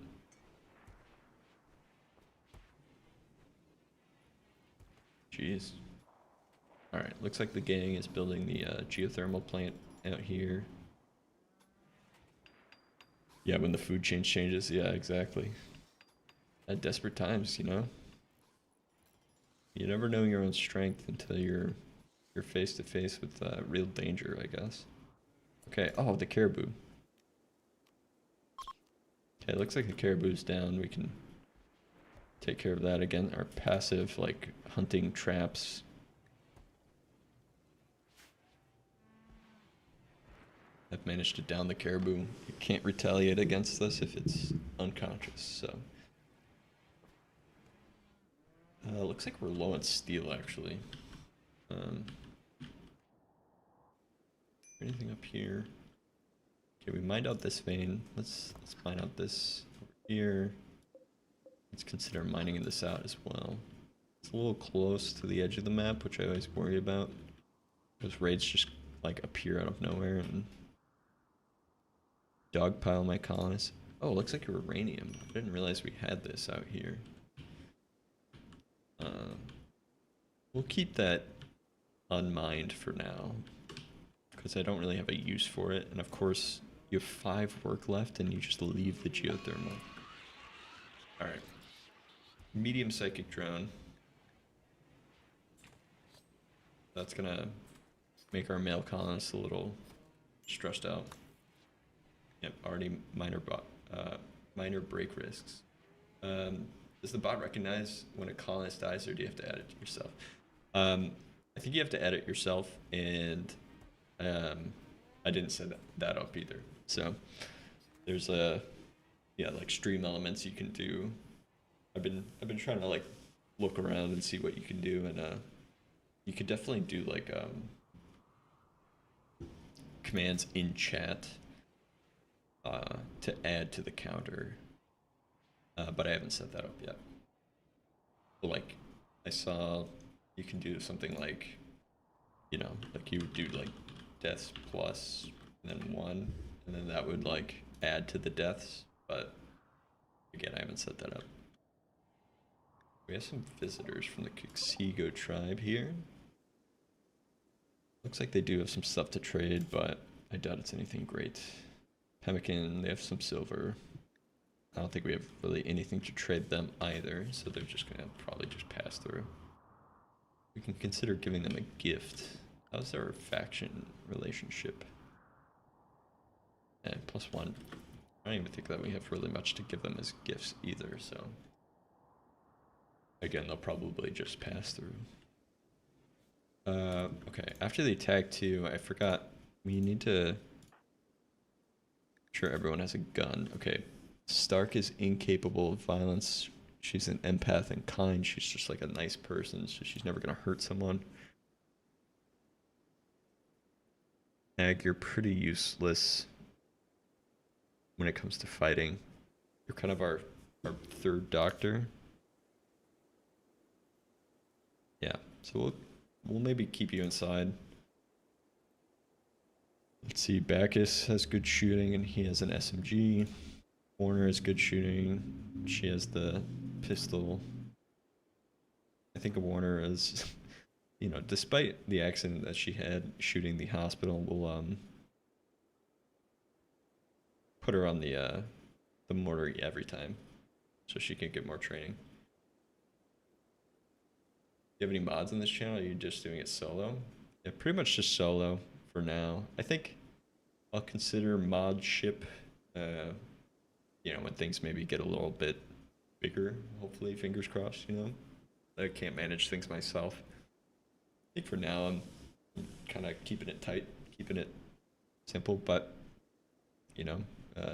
Jeez. Alright, looks like the gang is building the geothermal plant out here. Yeah, when the food chain changes, yeah, exactly. At desperate times, you know? You never know your own strength until you're face to face with real danger, I guess. Okay, oh, the caribou. Okay, looks like the caribou's down. We can take care of that again. Our passive, like, hunting traps. I've managed to down the caribou. It can't retaliate against us if it's unconscious, so. Looks like we're low on steel, actually. Anything up here? Okay, we mined out this vein. Let's mine out this over here. Let's consider mining this out as well. It's a little close to the edge of the map, which I always worry about. Those raids just like appear out of nowhere and dogpile my colonists. Oh, it looks like uranium. I didn't realize we had this out here. We'll keep that unmined for now, because I don't really have a use for it. And of course, you have 5 work left and you just leave the geothermal. Alright. medium psychic drone. That's gonna make our male colonists a little stressed out. Yep, already minor break risks. Does the bot recognize when a colonist dies, or do you have to add it to yourself? I think you have to edit yourself, and I didn't set that up either. So there's like stream elements you can do. I've been trying to like look around and see what you can do, and you could definitely do like commands in chat to add to the counter, but I haven't set that up yet. But like I saw you can do something like, like you would do like deaths plus and then 1, and then that would like add to the deaths, but again I haven't set that up. We have some visitors from the Kixigo tribe here. Looks like they do have some stuff to trade, but I doubt it's anything great. Pemmican, they have some silver. I don't think we have really anything to trade them either, so they're just gonna probably just pass through. We can consider giving them a gift. How's their faction relationship? And +1. I don't even think that we have really much to give them as gifts either, so again, they'll probably just pass through. Okay, after the attack too, I forgot, we need to make sure everyone has a gun. Okay, Stark is incapable of violence. She's an empath and kind. She's just like a nice person, so she's never gonna hurt someone. Ag, you're pretty useless when it comes to fighting. You're kind of our third doctor. Yeah, so we'll maybe keep you inside. Let's see, Bacchus has good shooting and he has an SMG. Warner has good shooting. She has the pistol. I think Warner is, despite the accident that she had shooting the hospital, we'll put her on the mortar every time so she can get more training. Do you have any mods on this channel, or are you just doing it solo? Yeah, pretty much just solo for now. I think I'll consider mod ship, when things maybe get a little bit bigger, hopefully, fingers crossed, I can't manage things myself. I think for now I'm kind of keeping it tight, keeping it simple, but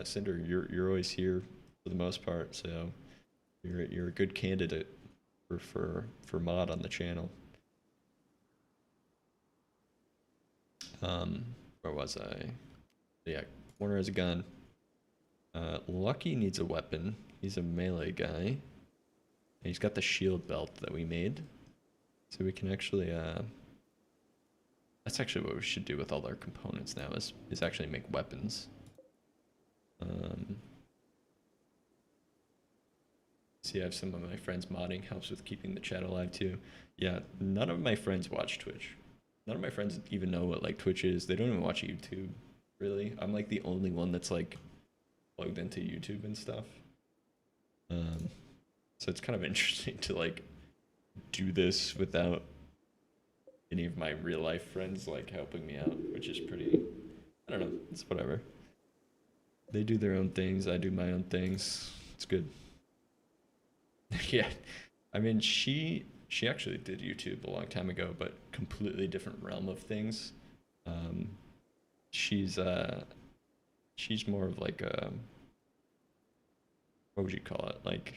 Cinder, you're always here for the most part, so you're a good candidate for mod on the channel. Where was I? Yeah, Warner has a gun. Lucky needs a weapon. He's a melee guy. And he's got the shield belt that we made. So we can actually, that's actually what we should do with all our components now, is actually make weapons. See, I have some of my friends modding, helps with keeping the chat alive too. Yeah, none of my friends watch Twitch. None of my friends even know what like Twitch is. They don't even watch YouTube, really. I'm like the only one that's like plugged into YouTube and stuff. So it's kind of interesting to like do this without any of my real life friends like helping me out, which is pretty, I don't know, it's whatever. They do their own things, I do my own things. It's good. Yeah, I mean, she actually did YouTube a long time ago, but completely different realm of things. She's more of like a, what would you call it? Like,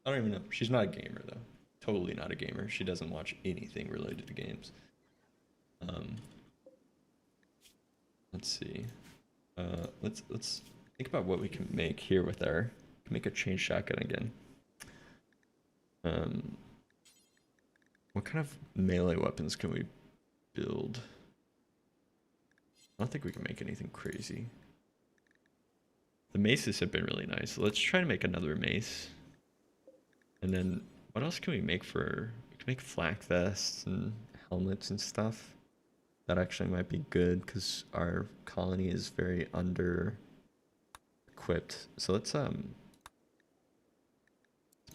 I don't even know. She's not a gamer though. Totally not a gamer. She doesn't watch anything related to games. Let's see. Let's think about what we can make here with our, make a chain shotgun again. What kind of melee weapons can we build? I don't think we can make anything crazy. The maces have been really nice. So let's try to make another mace. And then what else can we make for, we can make flak vests and helmets and stuff. That actually might be good because our colony is very under equipped. So let's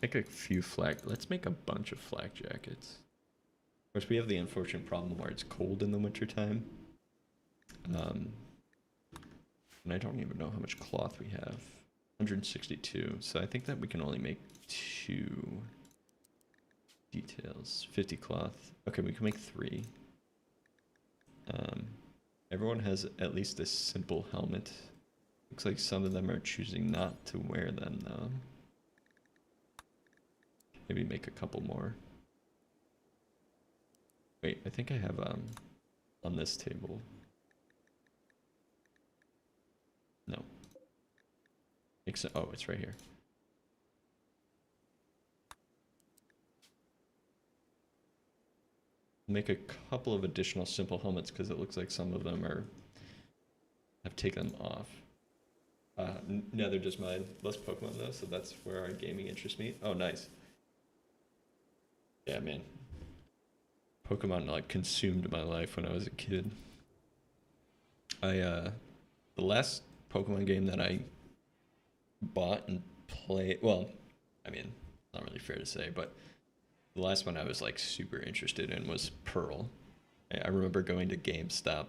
make a few flak. Let's make a bunch of flak jackets. Of course, we have the unfortunate problem where it's cold in the wintertime. And I don't even know how much cloth we have. 162. So I think that we can only make 2 details. 50 cloth. Okay, we can make 3. Everyone has at least a simple helmet. Looks like some of them are choosing not to wear them though. Maybe make a couple more. Wait, I think I have on this table. No. Oh, it's right here. Make a couple of additional simple helmets because it looks like some of them have taken them off. Neither does mine. Less Pokemon though, so that's where our gaming interests meet. Oh, nice. Yeah, man. Pokemon like consumed my life when I was a kid. The last Pokemon game that I bought and played, well, I mean, not really fair to say, but the last one I was like super interested in was Pearl. I remember going to GameStop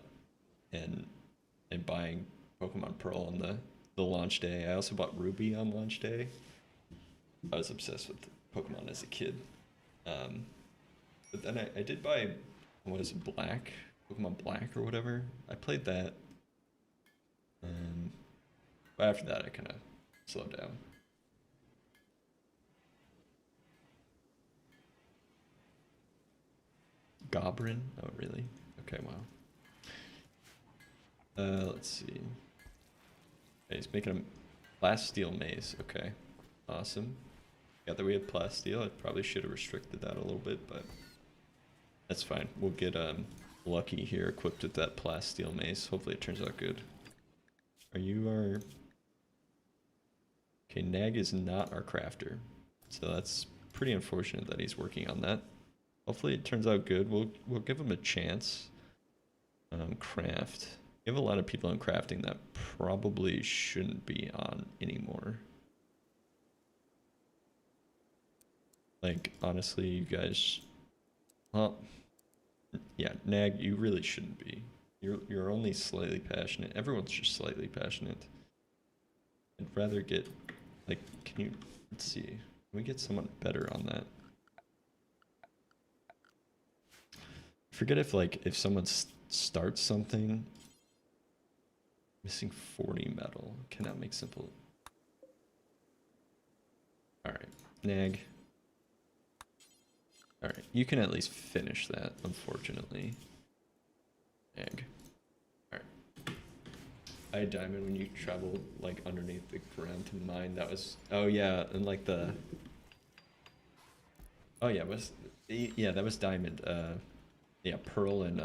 and buying Pokemon Pearl on the launch day. I also bought Ruby on launch day. I was obsessed with Pokemon as a kid. But then I did buy, what is it, Black? Pokemon Black or whatever. I played that. But after that I kind of slowed down. Gobrin? Oh, really? Okay, wow. Let's see. Okay, he's making a plasteel maze. Okay, awesome. Got that we had plasteel. I probably should have restricted that a little bit, but that's fine. We'll get lucky here, equipped with that plasteel maze. Hopefully it turns out good. Are you our... Okay, Nag is not our crafter, so that's pretty unfortunate that he's working on that. Hopefully it turns out good. We'll give him a chance. Craft. We have a lot of people in crafting that probably shouldn't be on anymore. Like, honestly, you guys... Well, yeah, Nag, you really shouldn't be. You're only slightly passionate. Everyone's just slightly passionate. I'd rather get... Like, can you... Let's see. Can we get someone better on that? I forget if someone starts something... Missing 40 metal. Cannot make simple. Alright, Nag. Alright, you can at least finish that, unfortunately. Nag. Alright. I had diamond when you traveled, like, underneath the ground to mine. That was... Oh, yeah, and, like, the... Oh, yeah, that was diamond. Yeah, Pearl and,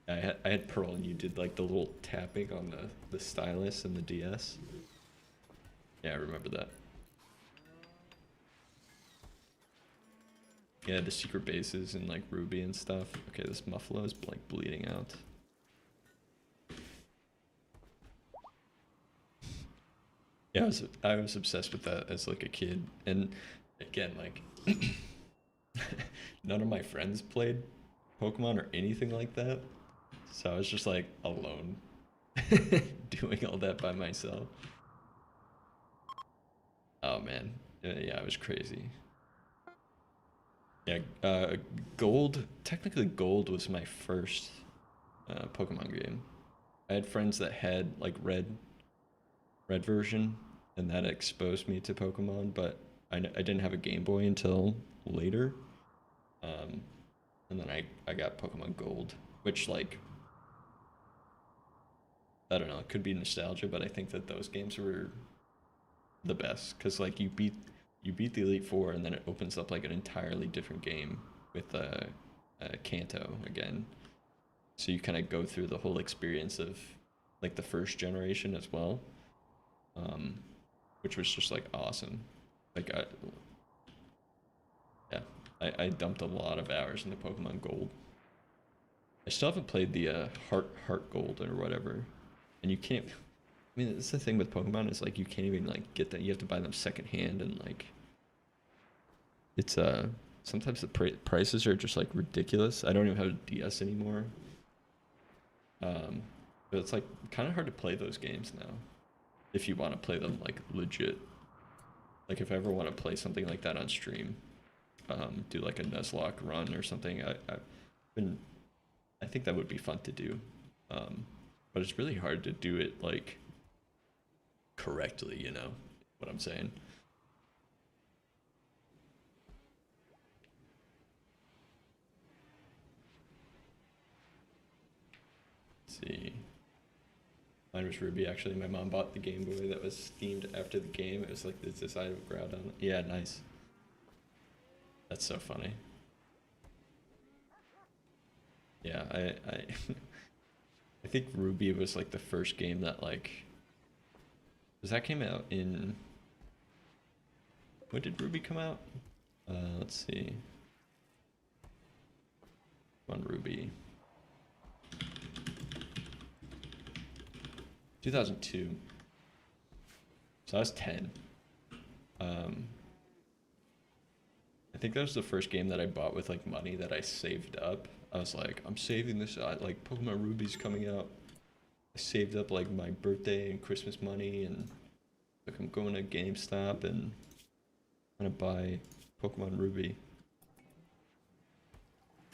I had Pearl and you did like the little tapping on the stylus and the DS. Yeah, I remember that. Yeah, the secret bases and like Ruby and stuff. Okay, this Muffalo is like bleeding out. Yeah, I was obsessed with that as like a kid. And again, like none of my friends played Pokemon or anything like that. So I was just like alone doing all that by myself. Oh man, yeah, it was crazy. Yeah, Gold, technically Gold was my first Pokemon game. I had friends that had like red version, and that exposed me to Pokemon, but I didn't have a Game Boy until later. And then I got Pokemon Gold, which like, I don't know, it could be nostalgia, but I think that those games were the best because like you beat the Elite Four and then it opens up like an entirely different game with Kanto again. So you kind of go through the whole experience of like the first generation as well, which was just like awesome. Like I dumped a lot of hours into Pokemon Gold. I still haven't played the Heart Gold or whatever, and you can't I mean, it's the thing with Pokemon is like you can't even like get that. You have to buy them secondhand, and like it's sometimes the prices are just like ridiculous. I don't even have a DS anymore. But it's like kind of hard to play those games now if you want to play them like legit. Like if I ever want to play something like that on stream, do like a Nuzlocke run or something. I've been, I think that would be fun to do, but it's really hard to do it like correctly. You know what I'm saying? Let's see. Mine was Ruby, actually. My mom bought the Game Boy that was themed after the game. It was like this design of Groudon on it. Yeah, nice. That's so funny. Yeah, I I think Ruby was like the first game that like, because that came out in, when did Ruby come out? Let's see. On Ruby. 2002. So I was 10. I think that was the first game that I bought with like money that I saved up. I was like, I'm saving this. Like Pokemon Ruby's coming out. I saved up like my birthday and Christmas money, and like I'm going to GameStop and I'm gonna buy Pokemon Ruby.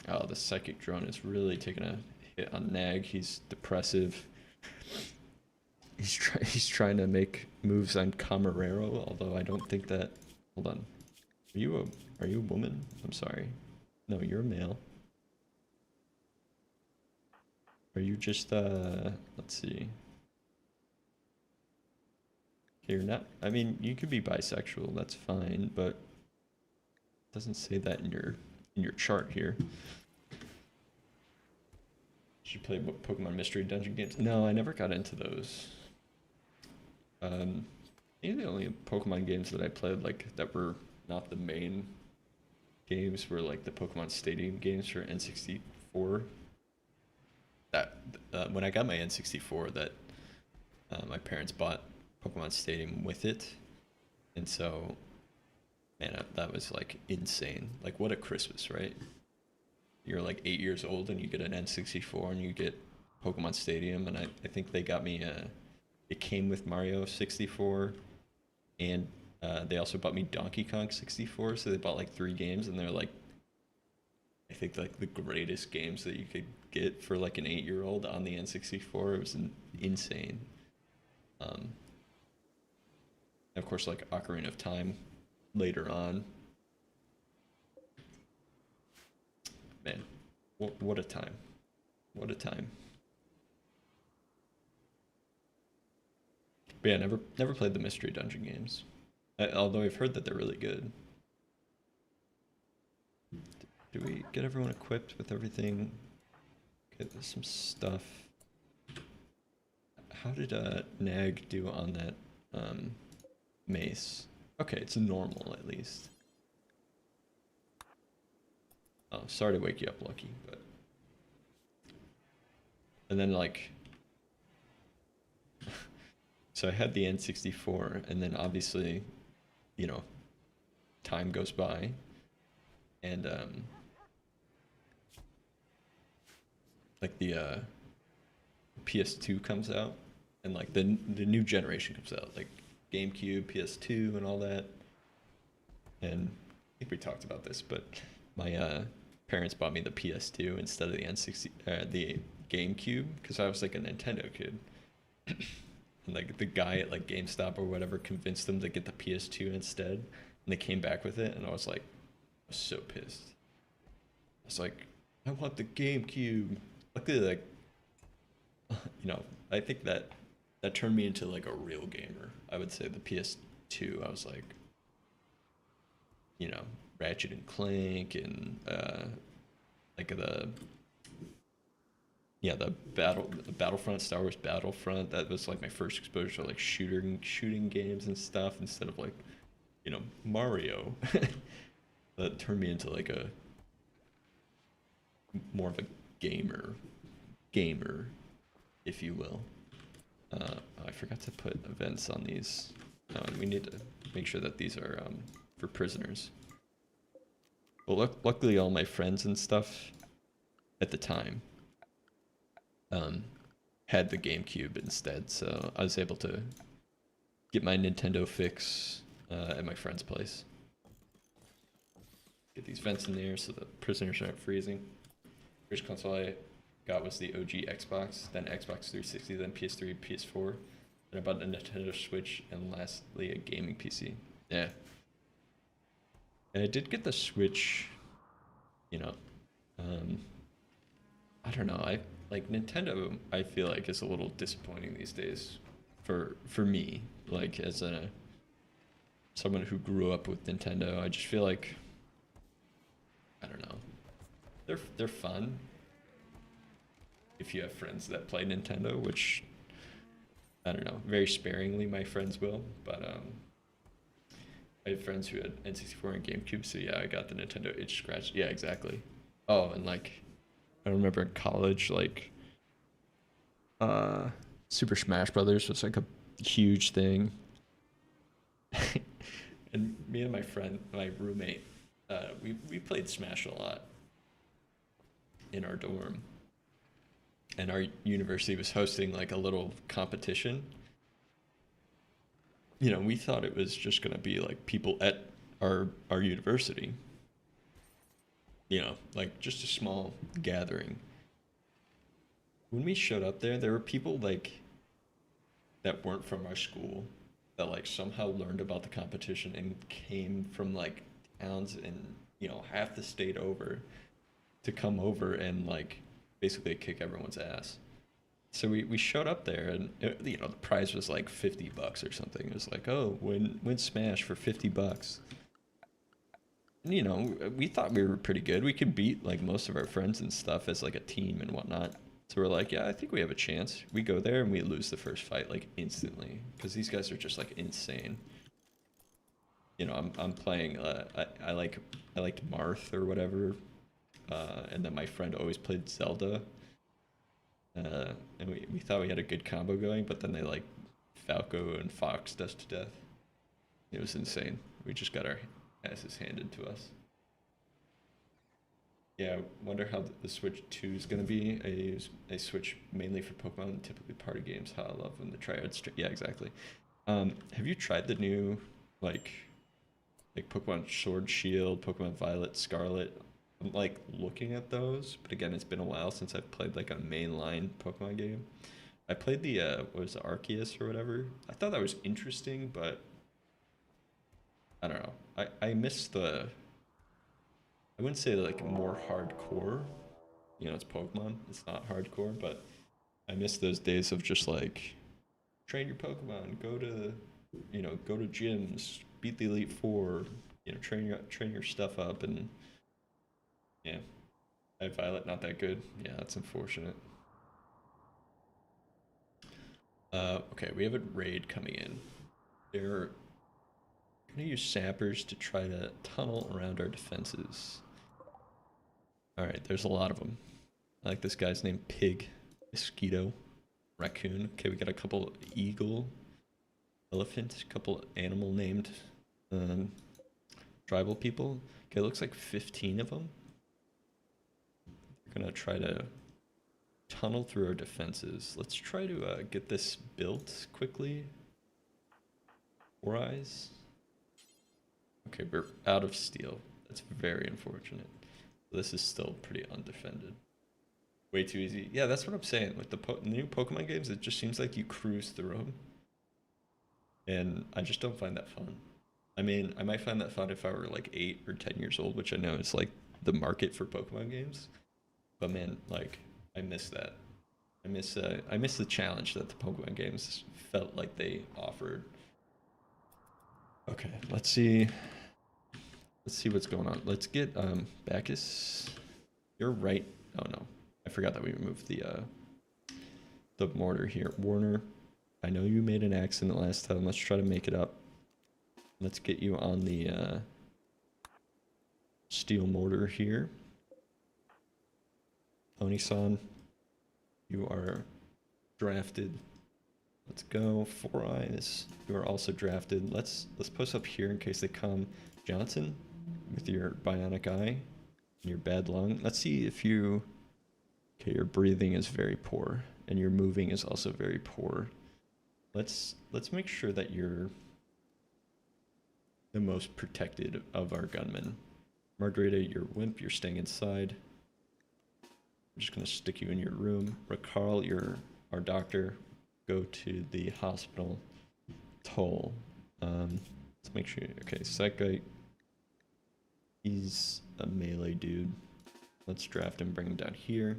Oh, the psychic drone is really taking a hit on Nag. He's depressive. He's trying to make moves on Camarero, although I don't think that. Hold on. Are you a woman? I'm sorry. No, you're a male. Are you just let's see. You're not, I mean, you could be bisexual, that's fine, but it doesn't say that in your chart here. Did you play Pokemon Mystery Dungeon games? No, I never got into those. Maybe the only Pokemon games that I played like that were not the main games were like the Pokemon Stadium games for N64. That when I got my N64, that my parents bought Pokemon Stadium with it, and so man, that was like insane. Like what a Christmas, right? You're like 8 years old and you get an N64 and you get Pokemon Stadium, and I think they got me it came with Mario 64, and they also bought me Donkey Kong 64, so they bought like 3 games, and they're like, I think like the greatest games that you could get for like an 8-year-old on the N64. It was insane. Um, and of course, like Ocarina of Time later on. Man, what a time. What a time. But yeah, never played the Mystery Dungeon games. Although I've heard that they're really good. Do we get everyone equipped with everything? Okay, there's some stuff. How did Nag do on that mace? Okay, it's normal at least. Oh, sorry to wake you up, Lucky, but... And then like... So I had the N64, and then obviously, you know, time goes by, and like the PS2 comes out, and like the new generation comes out, like GameCube, PS2, and all that. And I think we talked about this, but my parents bought me the PS2 instead of the the GameCube, because I was like a Nintendo kid. And like the guy at like GameStop or whatever convinced them to get the PS2 instead, and they came back with it, and I was like, I was so pissed. I was like, I want the GameCube. Luckily, like, you know, I think that turned me into like a real gamer. I would say the PS2, I was like, you know, Ratchet and Clank and like the Battlefront, Star Wars Battlefront. That was like my first exposure to like shooting games and stuff, instead of like, you know, Mario. That turned me into like a more of a gamer, if you will. I forgot to put events on these. And we need to make sure that these are for prisoners. Well, luckily all my friends and stuff at the time had the GameCube instead, so I was able to get my Nintendo fix at my friend's place. Get these vents in there so the prisoners aren't freezing. First console I got was the OG Xbox, then Xbox 360, then PS3, PS4. Then I bought a Nintendo Switch, and lastly a gaming PC. Yeah. And I did get the Switch, you know, I don't know. I like Nintendo. I feel like is a little disappointing these days, for me. Like as a someone who grew up with Nintendo, I just feel like I don't know. They're fun if you have friends that play Nintendo, which I don't know. Very sparingly, my friends will, but I have friends who had N64 and GameCube, so yeah, I got the Nintendo itch scratch. Yeah, exactly. Oh, and like I remember in college, like uh Super Smash Brothers was like a huge thing. And me and my friend, my roommate, we played Smash a lot in our dorm. And our university was hosting like a little competition. You know, we thought it was just gonna be like people at our university. You know, like just a small gathering. When we showed up there, there were people like that weren't from our school that like somehow learned about the competition and came from like towns and half the state over to come over and like basically kick everyone's ass. So we showed up there and the prize was like $50 or something. It was like, oh, win Smash for $50. And, we thought we were pretty good. We could beat like most of our friends and stuff as like a team and whatnot. So we're like, yeah, I think we have a chance. We go there and we lose the first fight like instantly because these guys are just like insane. I'm playing. I liked Marth or whatever, and then my friend always played Zelda. And we thought we had a good combo going, but then they like Falco and Fox us to death. It was insane. We just got our asses handed to us. Yeah, wonder how the Switch 2 is gonna be. I use a Switch mainly for Pokemon and typically party games. How I love when the tryhards. Yeah, exactly. Have you tried the new like Pokemon Sword Shield, Pokemon Violet, Scarlet? I'm like looking at those, but again, it's been a while since I've played like a mainline Pokemon game. I played the what was it, Arceus or whatever. I thought that was interesting, but I don't know. I miss the. I wouldn't say like more hardcore. It's Pokemon. It's not hardcore, but I miss those days of just like train your Pokemon, go to gyms, beat the Elite Four, train your stuff up, and yeah. Violet not that good. Yeah, that's unfortunate. Okay, we have a raid coming in. They're gonna use sappers to try to tunnel around our defenses. All right, there's a lot of them. I like this guy's name, Pig, Mosquito, Raccoon. Okay, we got a couple eagle, elephant, a couple animal named tribal people. Okay, looks like 15 of them. They're gonna try to tunnel through our defenses. Let's try to get this built quickly. 4 eyes. Okay, we're out of steel. That's very unfortunate. This is still pretty undefended. Way too easy. Yeah, that's what I'm saying. With the new Pokemon games, it just seems like you cruise through them. And I just don't find that fun. I mean, I might find that fun if I were like 8 or 10 years old, which I know is like the market for Pokemon games. But man, like, I miss that. I miss the challenge that the Pokemon games felt like they offered. Okay, let's see. Let's see what's going on. Let's get Bacchus. You're right. Oh no, I forgot that we removed the mortar here. Warner, I know you made an accident last time. Let's try to make it up. Let's get you on the steel mortar here. Oni-san, you are drafted. Let's go. 4 Eyes. You are also drafted. Let's post up here in case they come. Johnson, with your bionic eye and your bad lung. Let's see if you. Okay, your breathing is very poor, and your moving is also very poor. Let's make sure that you're the most protected of our gunmen. Margarita, you're wimp. You're staying inside. I'm just gonna stick you in your room. Carl, you're our doctor. Go to the hospital. Toll. Let's make sure. Okay, Psych Guy. He's a melee dude. Let's draft him. Bring him down here.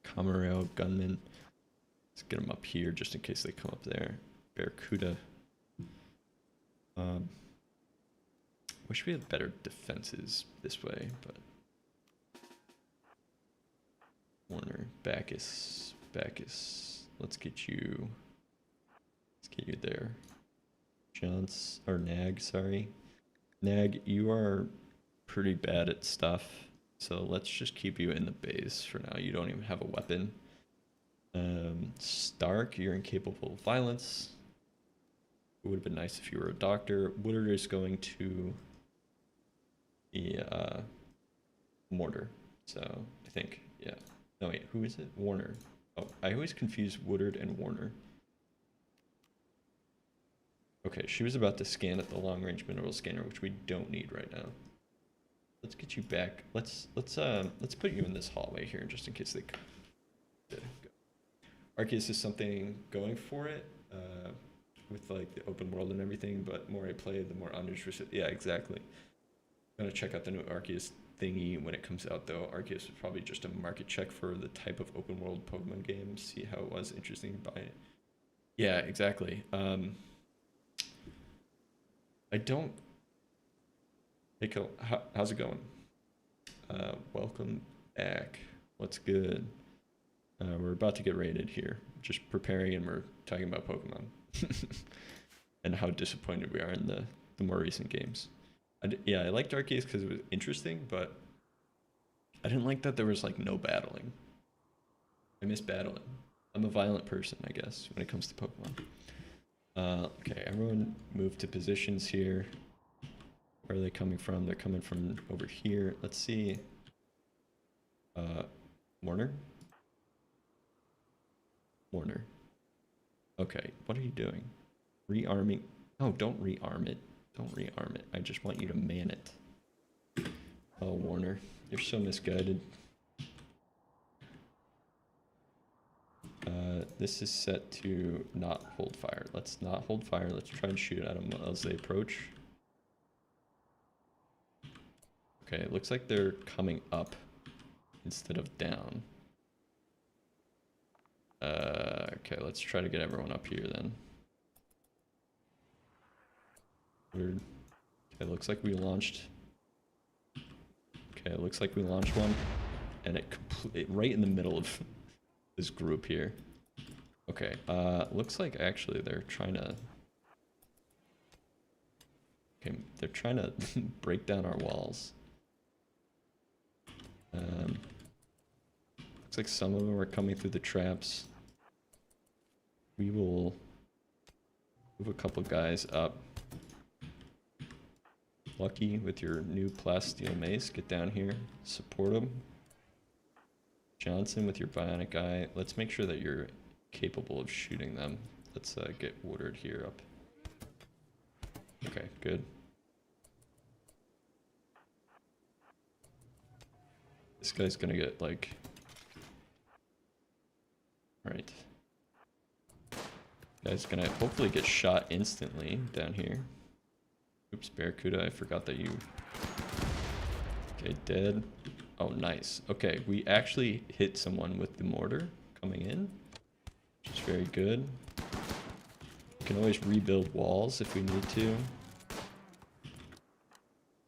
Camarero, gunman. Let's get him up here just in case they come up there. Barracuda. Wish we had better defenses this way, but Warner, Bacchus. Let's get you there. Johns or Nag, sorry. Nag, you are pretty bad at stuff, so let's just keep you in the base for now. You don't even have a weapon. Stark, you're incapable of violence. It would have been nice if you were a doctor. Woodard is going to the mortar. So I think, yeah. No wait, who is it? Warner. Oh, I always confuse Woodard and Warner. Okay, she was about to scan at the long range mineral scanner, which we don't need right now. Let's get you back. Let's put you in this hallway here just in case they come. Arceus is something going for it. With like the open world and everything, but more I play, the more uninterested. Yeah, exactly. I'm gonna check out the new Arceus thingy when it comes out, though. Arceus was probably just a market check for the type of open world Pokemon game. See how it was interesting to buy it. Yeah, exactly. I don't. Hey, Cole, how's it going? Welcome back. What's good? We're about to get raided here. Just preparing, and we're talking about Pokemon. And how disappointed we are in the more recent games. Yeah, I liked Arceus because it was interesting, but I didn't like that there was like no battling. I miss battling. I'm a violent person, I guess, when it comes to Pokemon. Okay, everyone move to positions here. Where are they coming from? They're coming from over here. Let's see. Warner? Warner. Okay, what are you doing? Rearming. Oh, don't rearm it. Don't rearm it. I just want you to man it. Oh, Warner, you're so misguided. This is set to not hold fire. Let's not hold fire. Let's try and shoot at them as they approach. Okay, it looks like they're coming up instead of down. Okay, let's try to get everyone up here then. Weird. Okay, looks like we launched. Okay, it looks like we launched one, and it right in the middle of this group here. Okay, looks like actually they're trying to. Okay, they're trying to break down our walls. Looks like some of them are coming through the traps. We will move a couple guys up. Lucky with your new plasteel mace, get down here, support him. Johnson with your bionic eye. Let's make sure that you're capable of shooting them. Let's get Woodard here up. Okay, good. This guy's gonna get like. Right. Guy's gonna hopefully get shot instantly down here. Oops, Barracuda, I forgot that you. Okay, dead. Oh, nice. Okay, we actually hit someone with the mortar coming in, which is very good. We can always rebuild walls if we need to.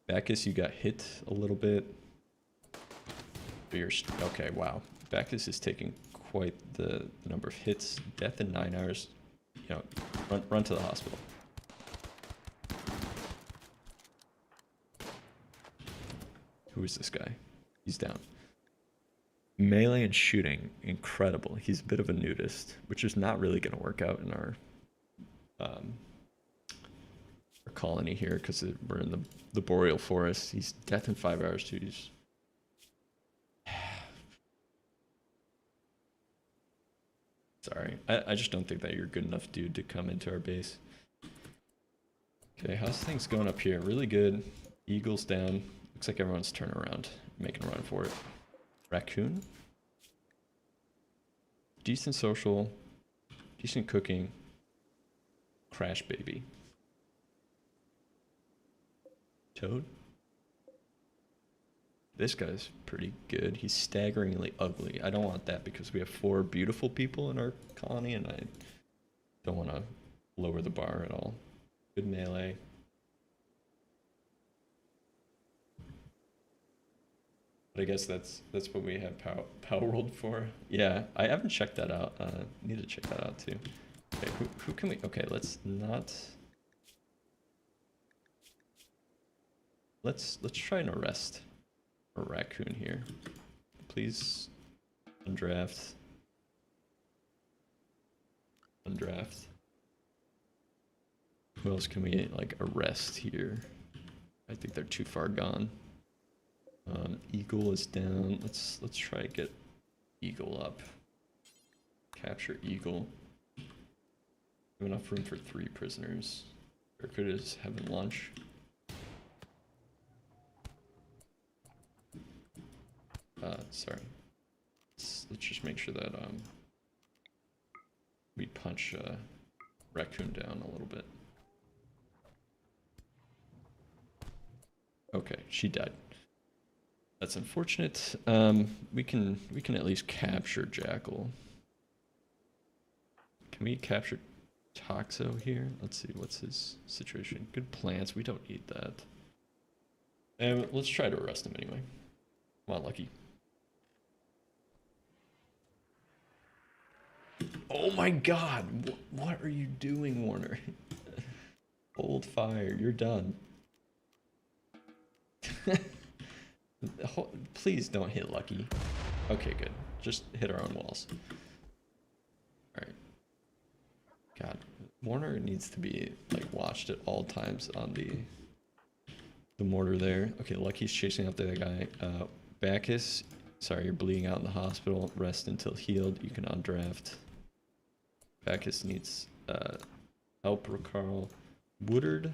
Bacchus, you got hit a little bit. But you're okay, wow. Bacchus is taking quite the number of hits. Death in 9 hours. You know, run to the hospital. Who is this guy? He's down. Melee and shooting, incredible. He's a bit of a nudist, which is not really going to work out in um, our colony here because we're in the boreal forest. He's death in 5 hours too. He's sorry. I just don't think that you're good enough, dude, to come into our base. Okay, how's things going up here? Really good. Eagles down. Looks like everyone's turning around, making a run for it. Raccoon? Decent social, decent cooking. Crash baby. Toad? This guy's pretty good. He's staggeringly ugly. I don't want that because we have 4 beautiful people in our colony and I don't want to lower the bar at all. Good melee. But I guess that's what we have Power World for. Yeah, I haven't checked that out. Need to check that out too. Okay, who can we? Okay, let's not. Let's try and arrest a raccoon here. Please undraft. Undraft. Who else can we like arrest here? I think they're too far gone. Eagle is down. Let's try to get Eagle up. Capture Eagle. Have enough room for 3 prisoners. Barracuda is having lunch. Sorry. Let's just make sure that we punch Raccoon down a little bit. Okay, she died. That's unfortunate. We can at least capture Jackal. Can we capture Toxo here? Let's see, what's his situation? Good plants, we don't need that. And let's try to arrest him anyway. Come on, Lucky. Oh my god! What are you doing, Warner? Hold fire, you're done. Please don't hit Lucky. Okay, good. Just hit our own walls. Alright. God, Warner needs to be like watched at all times on the mortar there. Okay, Lucky's chasing after that guy. Bacchus, sorry, you're bleeding out in the hospital. Rest until healed. You can undraft. Bacchus needs help. Carl. Woodard,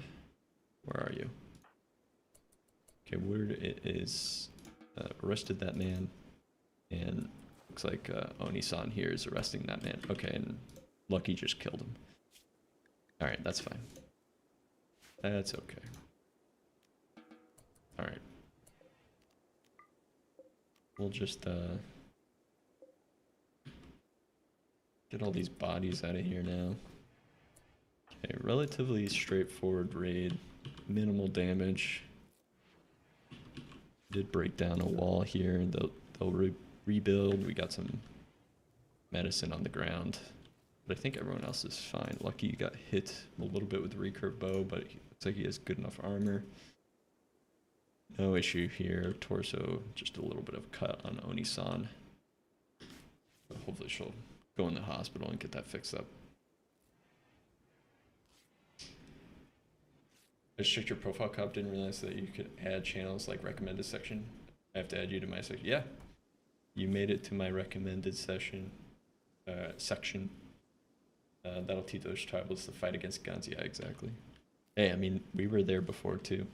where are you? Okay, Woodard is arrested that man, and looks like Oni-san here is arresting that man. Okay, and Lucky just killed him. All right, that's fine. That's okay. All right. We'll just get all these bodies out of here now. Okay, relatively straightforward raid, minimal damage. Did break down a wall here, and they'll rebuild. We got some medicine on the ground, but I think everyone else is fine. Lucky got hit a little bit with the recurve bow, but it looks like he has good enough armor. No issue here. Torso, just a little bit of cut on Oni-san. Hopefully she'll go in the hospital and get that fixed up. I just checked your profile cop, didn't realize that you could add channels like recommended section. I have to add you to my section. Yeah, you made it to my recommended section. That'll teach those tribals to fight against guns. Yeah, exactly. Hey, I mean, we were there before too.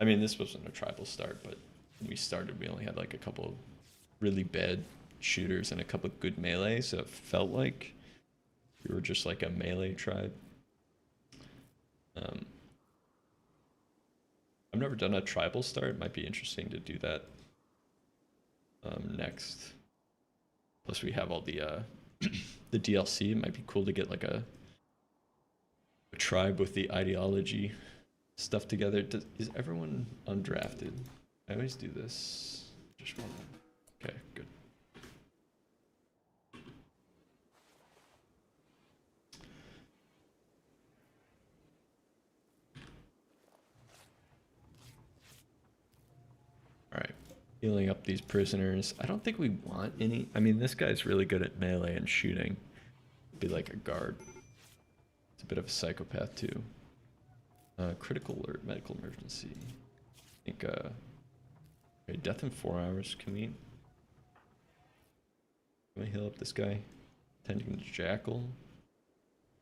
I mean, this wasn't a tribal start, but when we started, we only had like a couple of really bad shooters and a couple of good melee, so it felt like we were just like a melee tribe. I've never done a tribal start. It might be interesting to do that next. Plus, we have all the the DLC. It might be cool to get like a tribe with the ideology stuff together. Is everyone undrafted? I always do this. Just one. Okay, good. All right. Healing up these prisoners. I don't think we want any. I mean, this guy's really good at melee and shooting. Be like a guard. It's a bit of a psychopath too. Critical alert, medical emergency. I think, okay, death in 4 hours. Can we heal up this guy? Tending to Jackal.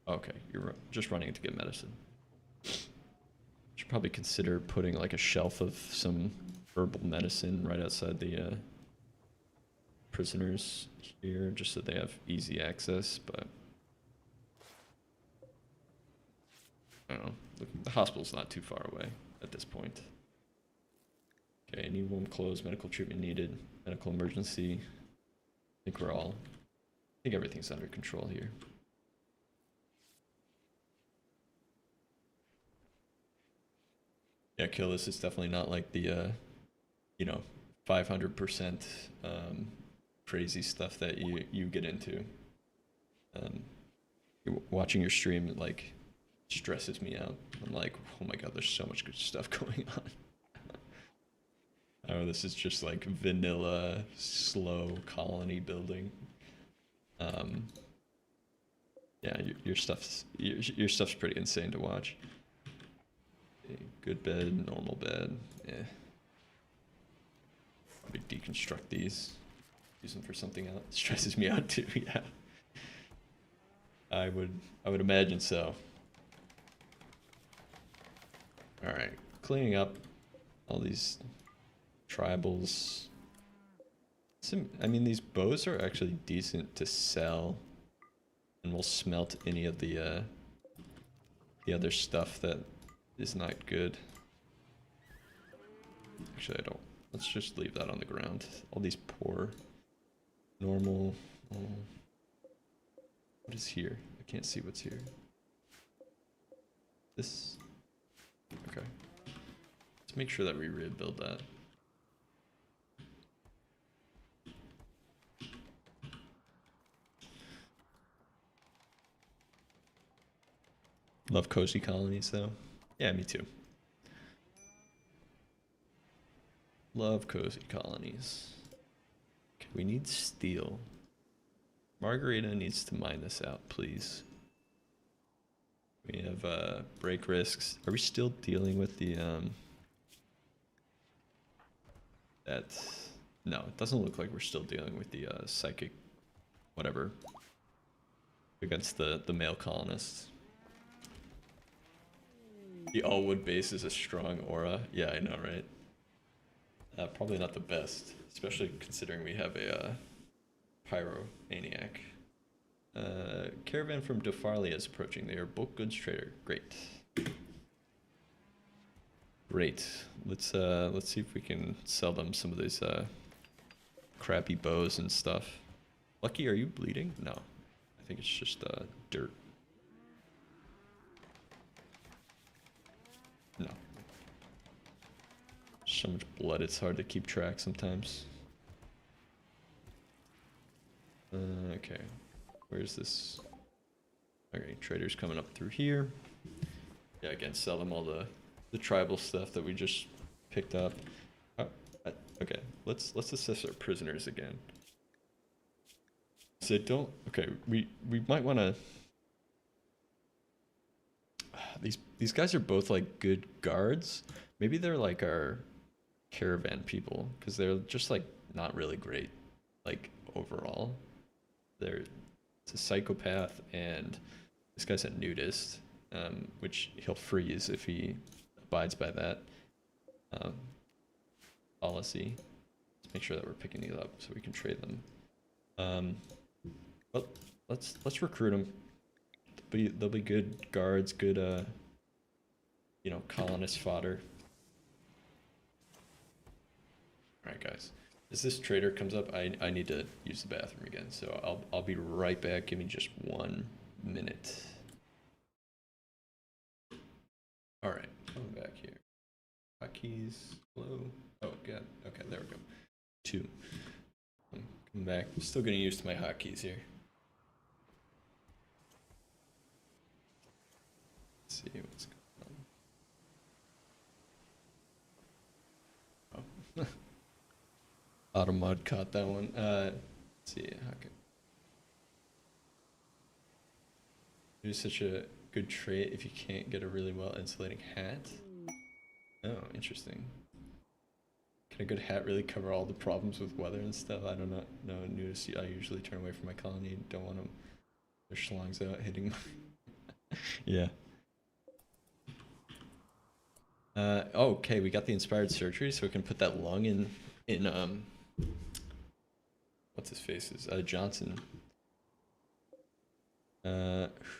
Okay, you're just running to get medicine. Should probably consider putting like a shelf of some herbal medicine right outside the prisoners here, just so they have easy access, but I don't know. The hospital's not too far away at this point. Okay, new room closed, medical treatment needed, medical emergency. I think everything's under control here. Yeah, Kill, this is definitely not like the, 500% crazy stuff that you get into. Watching your stream, it like stresses me out. I'm like, oh my god, there's so much good stuff going on. Oh, this is just like vanilla, slow colony building. Yeah, your stuff's pretty insane to watch. Okay, good bed, normal bed. Yeah. Probably deconstruct these. Use them for something else. It stresses me out too. Yeah. I would imagine so. All right, cleaning up all these tribals. I mean, these bows are actually decent to sell, and we'll smelt any of the other stuff that is not good. Actually, I don't. Let's just leave that on the ground. All these poor, normal. What is here? I can't see what's here. This. Okay. Let's make sure that we rebuild that. Love cozy colonies, though. Yeah, me too. Love cozy colonies. Okay, we need steel. Margarita needs to mine this out, please. We have break risks. Are we still dealing with the no, it doesn't look like we're still dealing with the psychic whatever against the male colonists. The all-wood base is a strong aura. Yeah, I know, right? Probably not the best, especially considering we have a pyromaniac. Caravan from Defarlia is approaching. They are bulk goods trader. Great. Great. Let's see if we can sell them some of these crappy bows and stuff. Lucky, are you bleeding? No. I think it's just dirt. No. So much blood, it's hard to keep track sometimes. Okay. Where's this? Okay, traders coming up through here. Yeah, again, sell them all the tribal stuff that we just picked up. Okay, let's assess our prisoners again. So don't. Okay, we might want to. These guys are both like good guards. Maybe they're like our caravan people because they're just like not really great, like overall. It's a psychopath, and this guy's a nudist, which he'll freeze if he abides by that policy. Let's make sure that we're picking these up so we can trade them. Well, let's recruit them. They'll be good guards, good colonist fodder. All right, guys. As this trader comes up, I need to use the bathroom again, so I'll be right back. Give me just 1 minute. All right, coming back here. Hotkeys, hello. Oh god. Okay, there we go. 2. I'm coming back. Still getting used to my hotkeys here. Let's see what's going on. Oh. Automod caught that one. Let's see. It is such a good trait if you can't get a really well insulating hat. Oh, interesting. Can a good hat really cover all the problems with weather and stuff? I don't know. No, notice I usually turn away from my colony. Don't want them, their schlongs out hitting my... Yeah. Okay, we got the inspired surgery, so we can put that lung in what's his face is Johnson.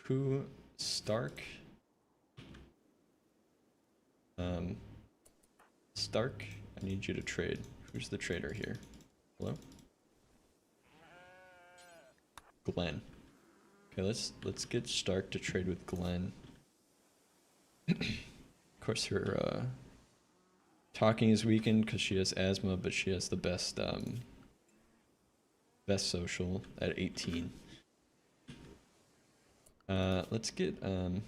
Who Stark? Stark, I need you to trade. Who's the trader here? Hello? Glenn. Okay, let's get Stark to trade with Glenn. Of course, her talking is weakened because she has asthma, but she has the best best social at 18. Let's get okay,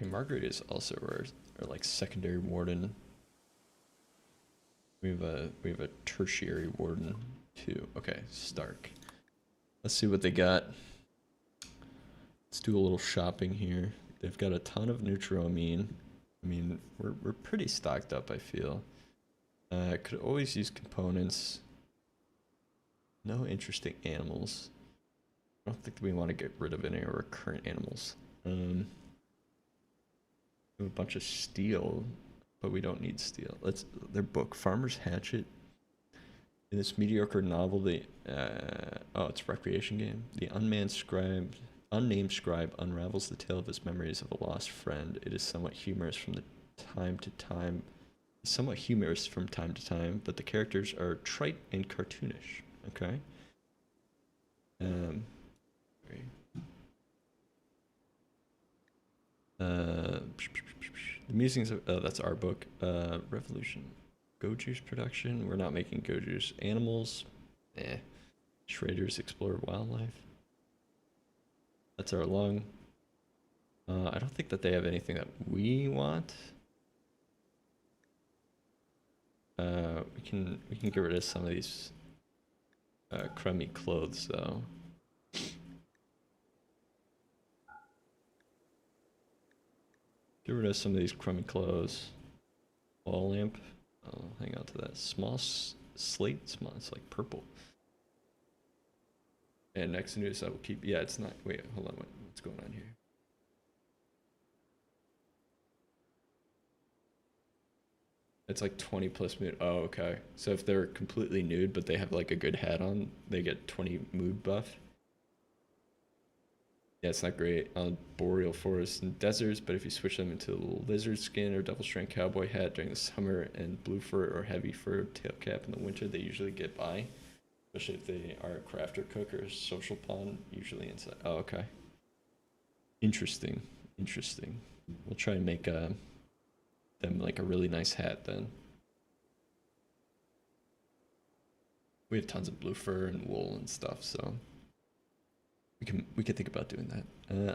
Margaret is also our like secondary warden. We have a tertiary warden too. Okay, Stark. Let's see what they got. Let's do a little shopping here. They've got a ton of neutroamine. I mean, we're pretty stocked up, I feel. Could always use components. No interesting animals. I don't think we want to get rid of any of our current animals. We have a bunch of steel, but we don't need steel. Their book, Farmer's Hatchet. In this mediocre novel, oh, it's a recreation game. The unnamed scribe unravels the tale of his memories of a lost friend. It is somewhat humorous from time to time, but the characters are trite and cartoonish. Okay. The musings of that's our book. Revolution. Go juice production. We're not making go juice. Animals. Traders explore wildlife. That's our lung. I don't think that they have anything that we want. We can get rid of some of these crummy clothes though. Get rid of some of these crummy clothes. Wall lamp. I'll hang on to that. Small slate. Small. It's like purple. And next news I will keep. Yeah, it's not. Wait, hold on. What's going on here? It's like 20 plus mood. Oh, okay. So if they're completely nude, but they have like a good hat on, they get 20 mood buff. Yeah, it's not great on boreal forests and deserts, but if you switch them into a little lizard skin or double strand cowboy hat during the summer and blue fur or heavy fur tail cap in the winter, they usually get by. Especially if they are a crafter, cook, or a social pawn, usually inside. Oh, okay. Interesting. Interesting. We'll try and make them like a really nice hat then. We have tons of blue fur and wool and stuff, so we can think about doing that.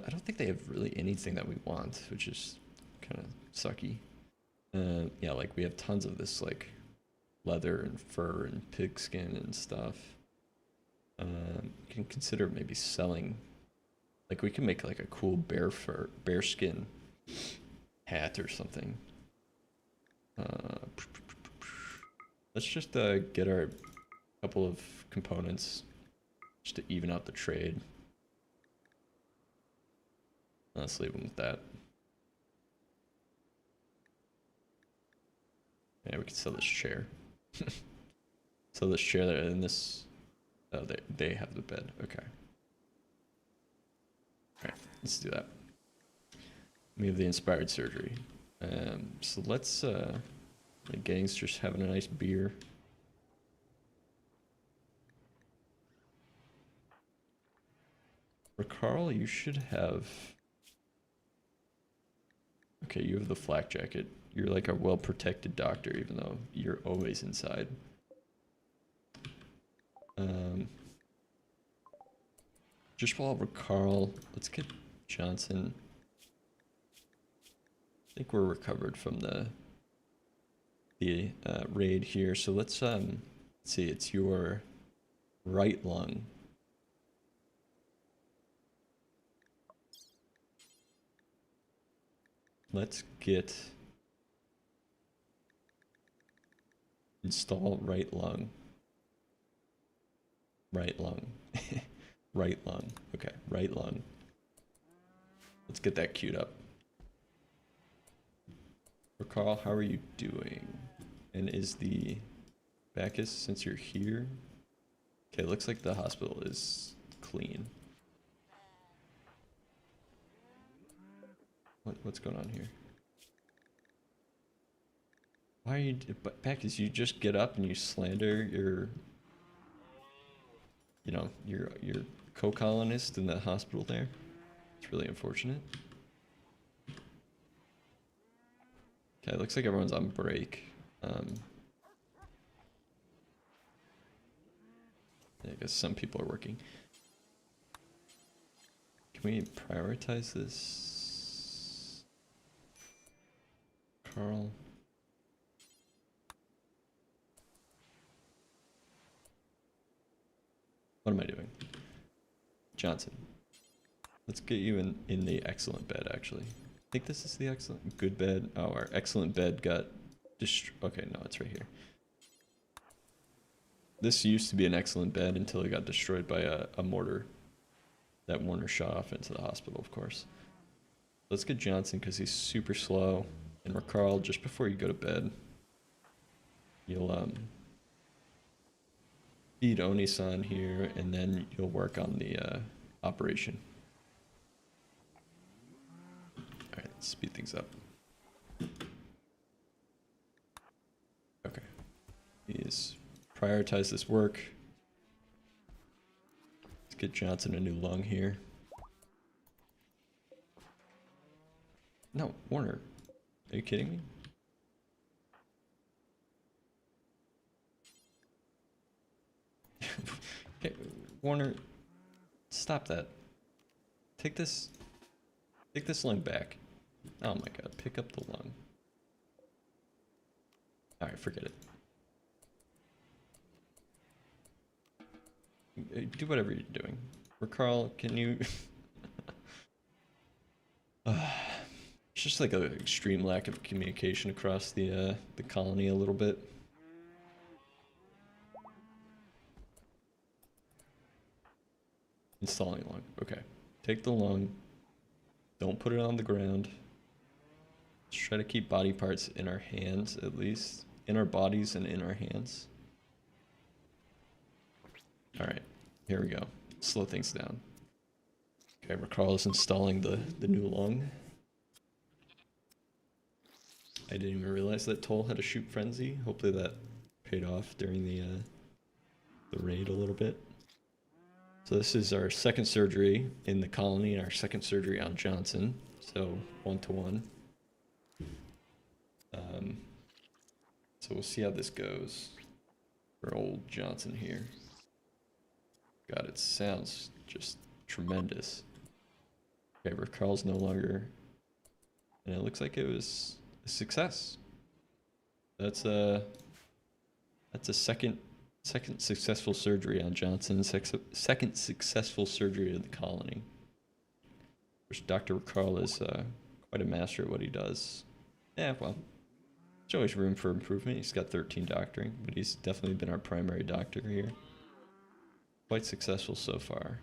I don't think they have really anything that we want, which is kind of sucky. Yeah, like we have tons of this like leather and fur and pigskin and stuff. We can consider maybe selling. Like we can make like a cool bear skin hat or something. Let's just get our couple of components just to even out the trade. Let's leave them with that. Yeah, we can sell this chair. Sell this chair there and this. Oh, they have the bed. Okay. Alright, let's do that. We have the inspired surgery. So let's the gang's just having a nice beer. For Carl, you should have. Okay, you have the flak jacket. You're like a well-protected doctor, even though you're always inside. Just while we're Carl, let's get Johnson. I think we're recovered from the raid here, so let's Let's see, it's your right lung. Let's get install right lung. Right lung. Right lung. Okay, right lung. Let's get that queued up. Carl, how are you doing? And is the Bacchus, since you're here? Okay, looks like the hospital is clean. What's going on here? Why are you, Bacchus, you just get up and you slander your, you know, your co-colonist in the hospital there? It's really unfortunate. Okay, looks like everyone's on break. I guess some people are working. Can we prioritize this? Carl. What am I doing? Johnson. Let's get you in the excellent bed, actually. I think this is the excellent, good bed. Oh, our excellent bed got destroyed. Okay, no, it's right here. This used to be an excellent bed until it got destroyed by a mortar. That Warner shot off into the hospital, of course. Let's get Johnson because he's super slow. And Carl, just before you go to bed, you'll feed Oni-san here, and then you'll work on the operation. Alright, let's speed things up. Okay. Please prioritize this work. Let's get Johnson a new lung here. No, Warner. Are you kidding me? Okay, Warner, stop that. Take this lung back. Oh my god, pick up the lung. Alright, forget it. Do whatever you're doing. Carl, can you... It's just like an extreme lack of communication across the colony a little bit. Installing lung. Okay. Take the lung. Don't put it on the ground. Let's try to keep body parts in our hands, at least. In our bodies and in our hands. Alright. Here we go. Slow things down. Okay, Carl is installing the new lung. I didn't even realize that Toll had a shoot frenzy. Hopefully that paid off during the raid a little bit. So this is our second surgery in the colony and our second surgery on Johnson. So 1-to-1. So we'll see how this goes for old Johnson here. God, it sounds just tremendous. Okay, Carl's no longer, and it looks like it was a success. That's a second successful surgery on Johnson. Second successful surgery of the colony. Which Dr. Carl is quite a master at what he does. Yeah, well, there's always room for improvement. He's got 13 doctoring, but he's definitely been our primary doctor here. Quite successful so far.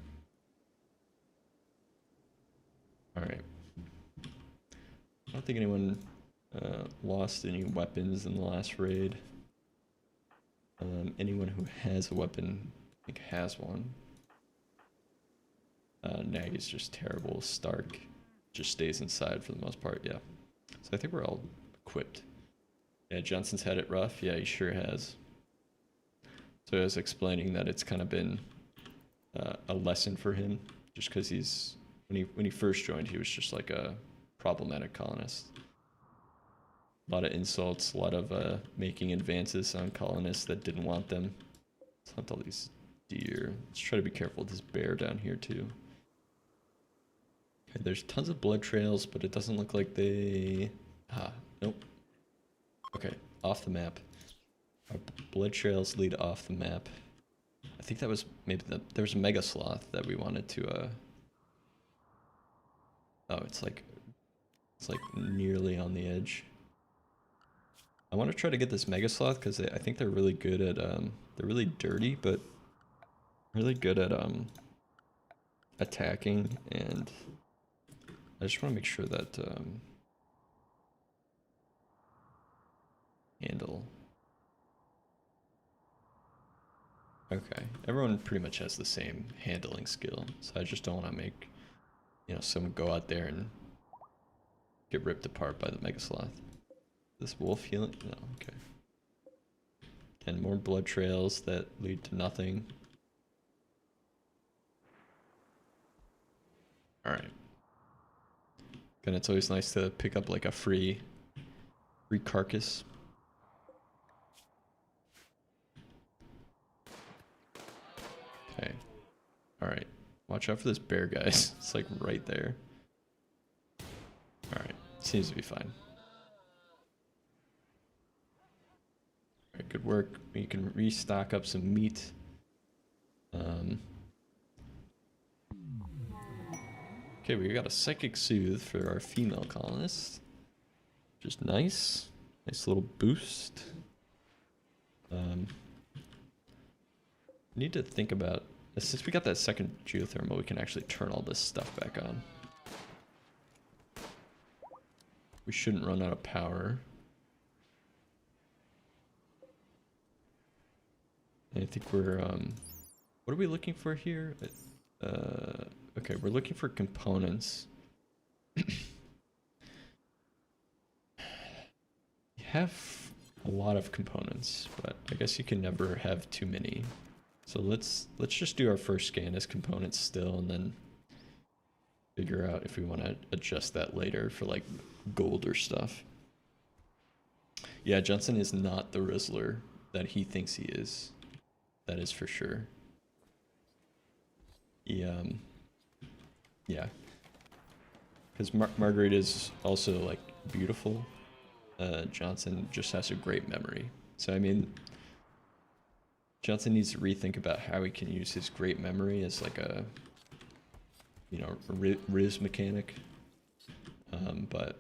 Alright. I don't think anyone lost any weapons in the last raid. Anyone who has a weapon, I think, has one. Nag is just terrible. Stark just stays inside for the most part, yeah. So I think we're all equipped. Yeah, Johnson's had it rough. Yeah, he sure has. So I was explaining that it's kind of been a lesson for him, just because he's when he first joined, he was just like a problematic colonist. A lot of insults, a lot of making advances on colonists that didn't want them. Let's hunt all these deer. Let's try to be careful with this bear down here too. Okay, there's tons of blood trails, but it doesn't look like they... Ah, nope. Okay, off the map. Our blood trails lead off the map. I think that was maybe there was a mega sloth that we wanted to oh, it's like nearly on the edge. I want to try to get this mega sloth because I think they're really good at they're really dirty but really good at attacking, and I just want to make sure that handle. Okay, everyone pretty much has the same handling skill, so I just don't want to make, you know, someone go out there and get ripped apart by the mega sloth. This wolf healing? No, okay. And more blood trails that lead to nothing. Alright. And it's always nice to pick up like a free carcass. Okay. Alright. Watch out for this bear, guys. It's like right there. Alright. Seems to be fine. Alright, good work. We can restock up some meat. Okay, we got a Psychic Soothe for our female colonist. Just nice. Nice little boost. Need to think about, since we got that second geothermal, we can actually turn all this stuff back on. We shouldn't run out of power. I think we're, what are we looking for here? Okay, we're looking for components. You have a lot of components, but I guess you can never have too many. So let's just do our first scan as components still, and then figure out if we want to adjust that later for like gold or stuff. Yeah, Johnson is not the Rizzler that he thinks he is. That is for sure. Yeah, because Marguerite is also like beautiful. Johnson just has a great memory. So I mean, Johnson needs to rethink about how he can use his great memory as like a, you know, Riz mechanic. But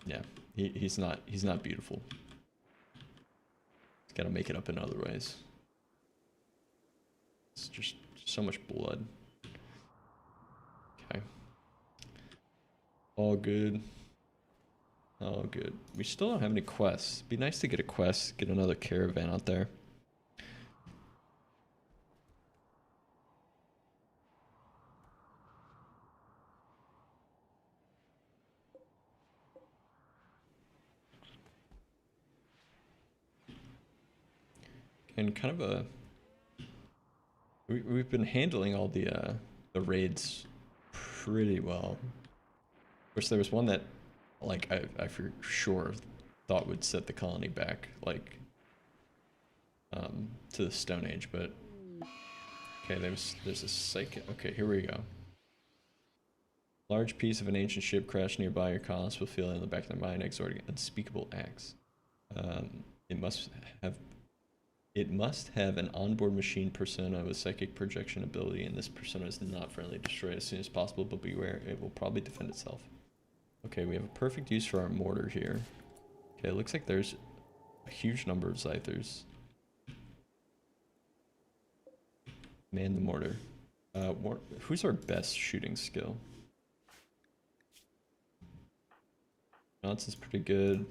yeah, he's not beautiful. He's got to make it up in other ways. It's just so much blood. Okay. All good. All good. We still don't have any quests. Be nice to get a quest, get another caravan out there. And kind of a... We've been handling all the raids pretty well. Of course, there was one that, like, I for sure thought would set the colony back, like, to the Stone Age, but... Okay, there's a psychic... Okay, here we go. Large piece of an ancient ship crashed nearby. Your colonists will feel it in the back of their mind, exhorting unspeakable acts. It must have an onboard machine persona with psychic projection ability, and this persona is not friendly. Destroy it as soon as possible, but beware, it will probably defend itself. Okay, we have a perfect use for our mortar here. Okay, it looks like there's a huge number of Zythers. Man the mortar. Who's our best shooting skill? Johnson's pretty good.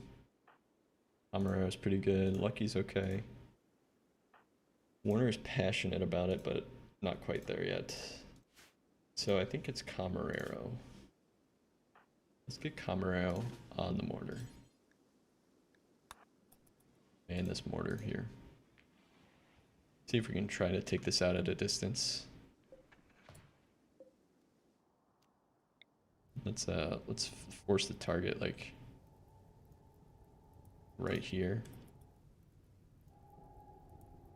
Amarero's pretty good. Lucky's okay. Warner is passionate about it, but not quite there yet. So I think it's Camarero. Let's get Camarero on the mortar. And this mortar here. See if we can try to take this out at a distance. Let's force the target like right here.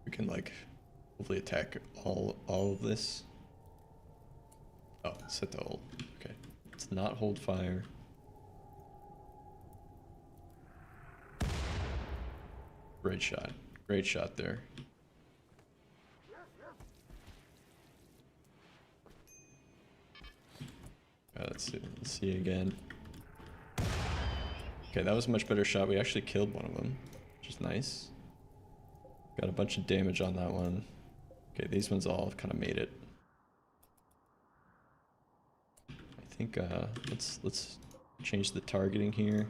We can like hopefully attack all of this. Oh, set the hold. Okay. Let's not hold fire. Great shot. Great shot there. Let's see again. Okay, that was a much better shot. We actually killed one of them, which is nice. Got a bunch of damage on that one. Okay, these ones all kind of made it. I think let's change the targeting here.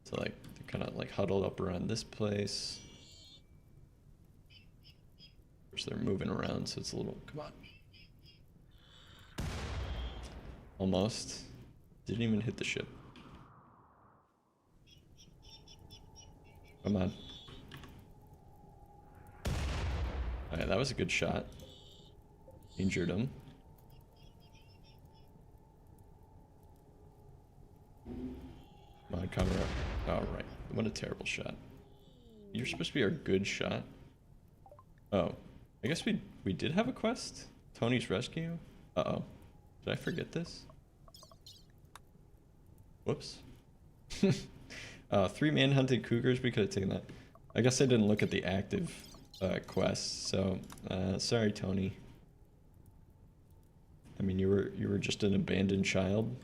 So like they're kind of like huddled up around this place. Which they're moving around, so it's a little. Come on. Almost. Didn't even hit the ship. Come on. Alright, that was a good shot. Injured him. Come on, cover up. Alright. What a terrible shot. You're supposed to be our good shot. Oh. I guess we did have a quest? Tony's rescue? Uh-oh. Did I forget this? Whoops. 3 man-hunted cougars, we could have taken that. I guess I didn't look at the active quests, so sorry, Tony. I mean, you were just an abandoned child.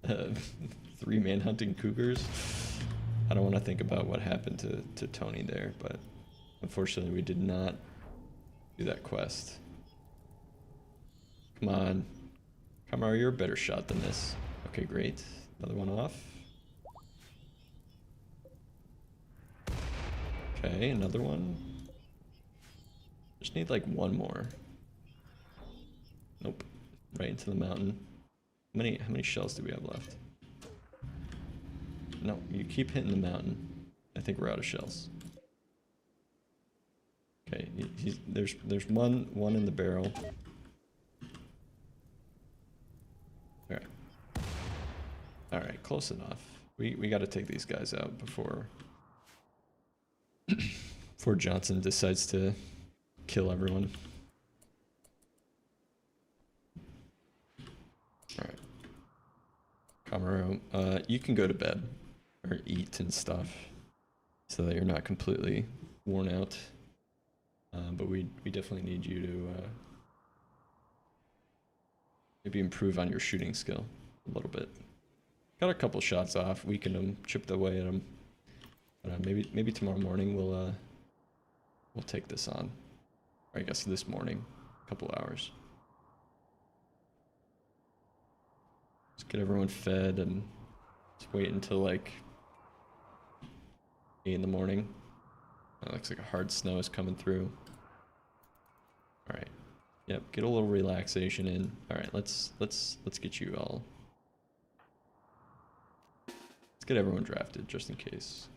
3 man-hunting cougars. I don't want to think about what happened to Tony there, but unfortunately we did not do that quest. Come on. Kamar, you're a better shot than this. Okay, great. Another one off. Okay, another one. Just need like one more. Nope. Right into the mountain. How many shells do we have left? No, you keep hitting the mountain. I think we're out of shells. Okay, there's one in the barrel. Alright. Alright, close enough. We gotta take these guys out before before Johnson decides to kill everyone. Alright. Camaro, you can go to bed or eat and stuff so that you're not completely worn out. But we definitely need you to maybe improve on your shooting skill a little bit. Got a couple shots off, weakened them, chipped away at them. But maybe tomorrow morning we'll take this on. Or I guess this morning, a couple hours. Just get everyone fed and just wait until like 8 in the morning. It looks like a hard snow is coming through. Alright. Yep, get a little relaxation in. Alright, let's get you all. Let's get everyone drafted just in case.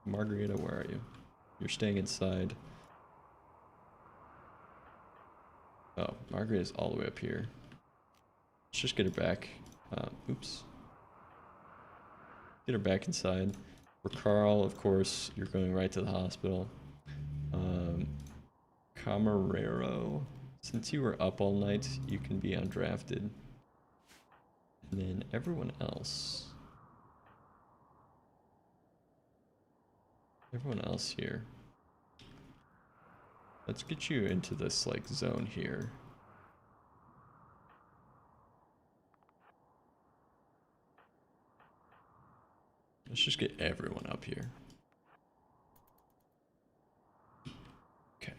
Margarita, where are you? You're staying inside. Oh, Margarita's all the way up here. Let's just get her back. Oops. Get her back inside. For Carl, of course, you're going right to the hospital. Camarero, since you were up all night, you can be undrafted. And then everyone else. Everyone else here. Let's get you into this like zone here. Let's just get everyone up here. Okay.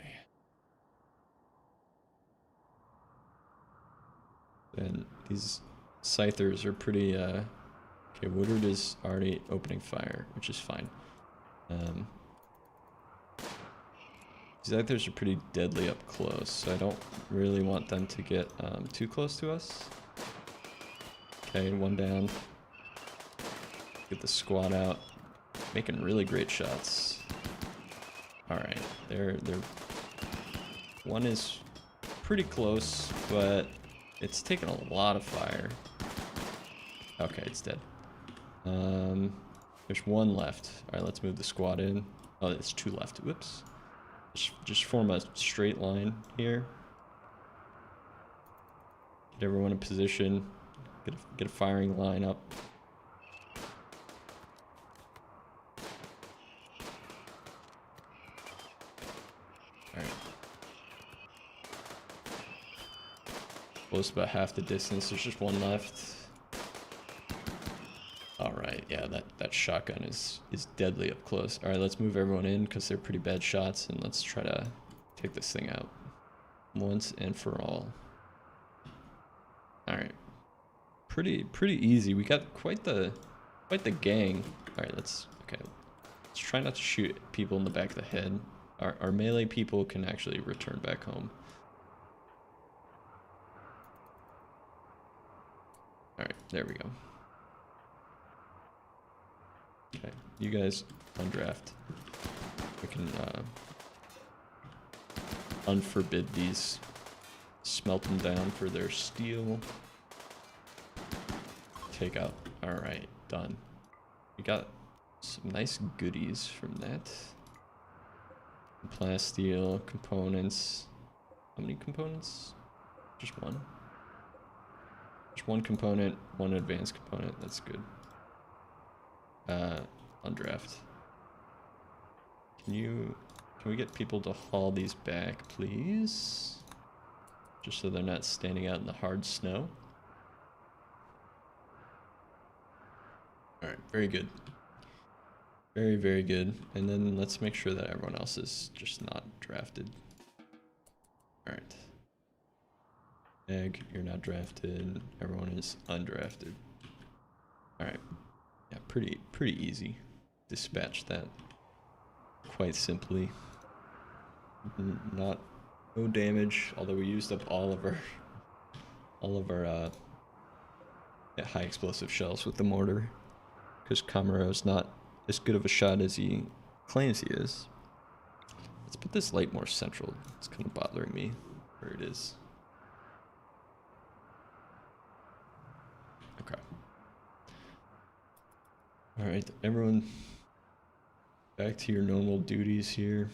And these scythers are pretty, okay, Woodward is already opening fire, which is fine. These scythers are pretty deadly up close, so I don't really want them to get too close to us. Okay, one down. Get the squad out. Making really great shots. Alright, they're one is pretty close, but it's taken a lot of fire. Okay, it's dead. There's one left. Alright, let's move the squad in. Oh, there's 2 left. Whoops. Just form a straight line here. Get everyone in position. Get a firing line up. Close about half the distance. There's just one left. Alright, yeah, that shotgun is deadly up close. Alright, let's move everyone in because they're pretty bad shots, and let's try to take this thing out once and for all. Alright. Pretty easy. We got quite the gang. Alright, let's try not to shoot people in the back of the head. Our melee people can actually return back home. Alright, there we go. Okay, you guys undraft. We can unforbid these. Smelt them down for their steel. Take out. Alright, done. We got some nice goodies from that. Plasteel, components. How many components? Just one? Just one component, one advanced component. That's good. Undraft. Can we get people to haul these back, please? Just so they're not standing out in the hard snow. Alright, very good. Very, very good. And then let's make sure that everyone else is just not drafted. Alright. Egg, you're not drafted. Everyone is undrafted. Alright. Yeah, pretty easy. Dispatch that quite simply. No damage, although we used up all of our high explosive shells with the mortar, because Camaro's not as good of a shot as he claims he is. Let's put this light more central. It's kind of bothering me where it is. Okay. Alright, everyone back to your normal duties here.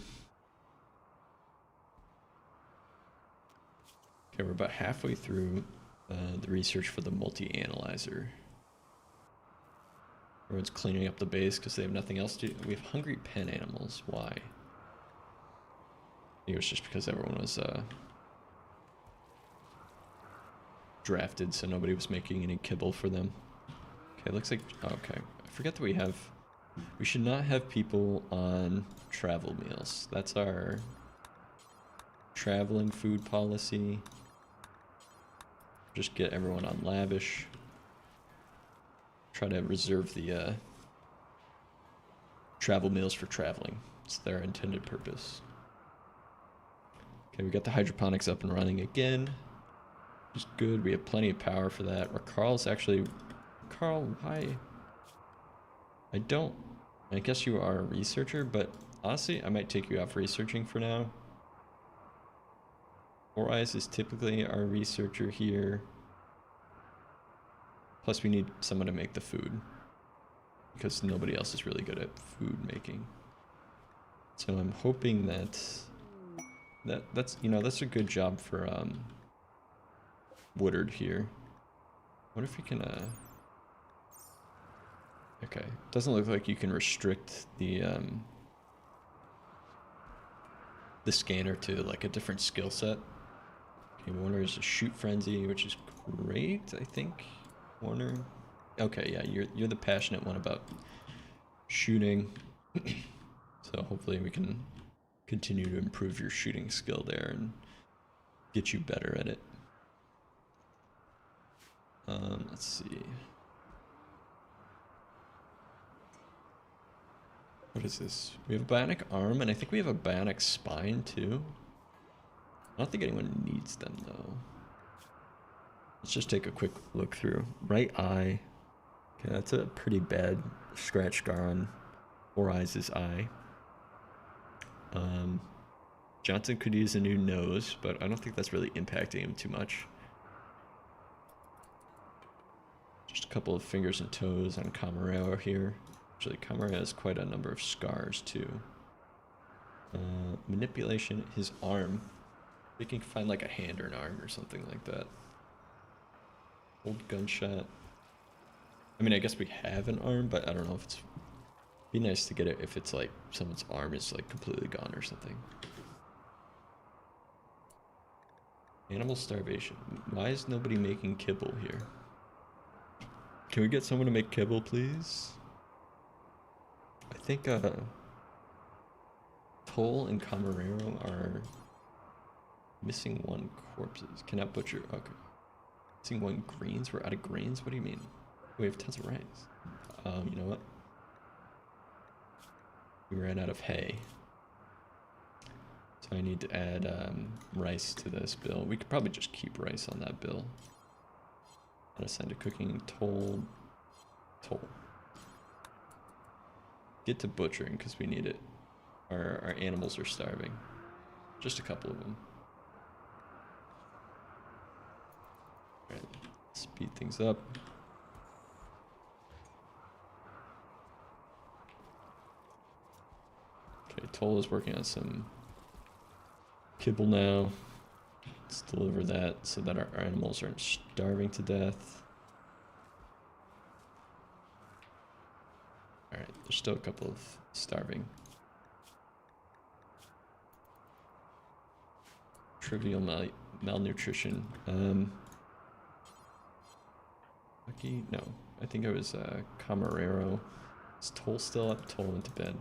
Okay, we're about halfway through the research for the multi-analyzer. Everyone's cleaning up the base because they have nothing else to do. We have hungry pen animals. Why? I think it was just because everyone was drafted, so nobody was making any kibble for them. Okay, looks like... Oh, okay. I forget that we should not have people on travel meals. That's our traveling food policy. Just get everyone on lavish. Try to reserve the travel meals for traveling. It's their intended purpose. Okay, we got the hydroponics up and running again. Which is good. We have plenty of power for that. Or Carl, why? I guess you are a researcher, but honestly, I might take you off researching for now. Four Eyes is typically our researcher here. Plus we need someone to make the food, because nobody else is really good at food making. So I'm hoping that's a good job for Woodard here. What if we can okay, doesn't look like you can restrict the scanner to like a different skill set. Okay, Warner is a shoot frenzy, which is great, I think. Warner. Okay, yeah, you're the passionate one about shooting. So hopefully we can continue to improve your shooting skill there and get you better at it. Let's see. What is this? We have a bionic arm, and I think we have a bionic spine too. I don't think anyone needs them though. Let's just take a quick look through. Right eye. Okay, that's a pretty bad scratch scar on Four Eyes' eye. Johnson could use a new nose, but I don't think that's really impacting him too much. Just a couple of fingers and toes on Camarero here. Actually, Camarero has quite a number of scars too. Manipulation, his arm. We can find like a hand or an arm or something like that. Old gunshot. I mean, I guess we have an arm, but I don't know if it's... Be nice to get it if it's like someone's arm is like completely gone or something. Animal starvation. Why is nobody making kibble here? Can we get someone to make kibble, please? I think Toll and Camarero are missing one corpses. Cannot butcher. Okay. Missing one greens? We're out of greens? What do you mean? We have tons of rice. You know what? We ran out of hay. So I need to add rice to this bill. We could probably just keep rice on that bill. Unassigned to cooking. Toll. Get to butchering because we need it. Our animals are starving. Just a couple of them. Alright, speed things up. Okay, Toll is working on some kibble now. Let's deliver that so that our animals aren't starving to death. Alright, there's still a couple of starving. Trivial malnutrition. Lucky? No. I think it was Camarero. Is Toll still up? Toll went to bed.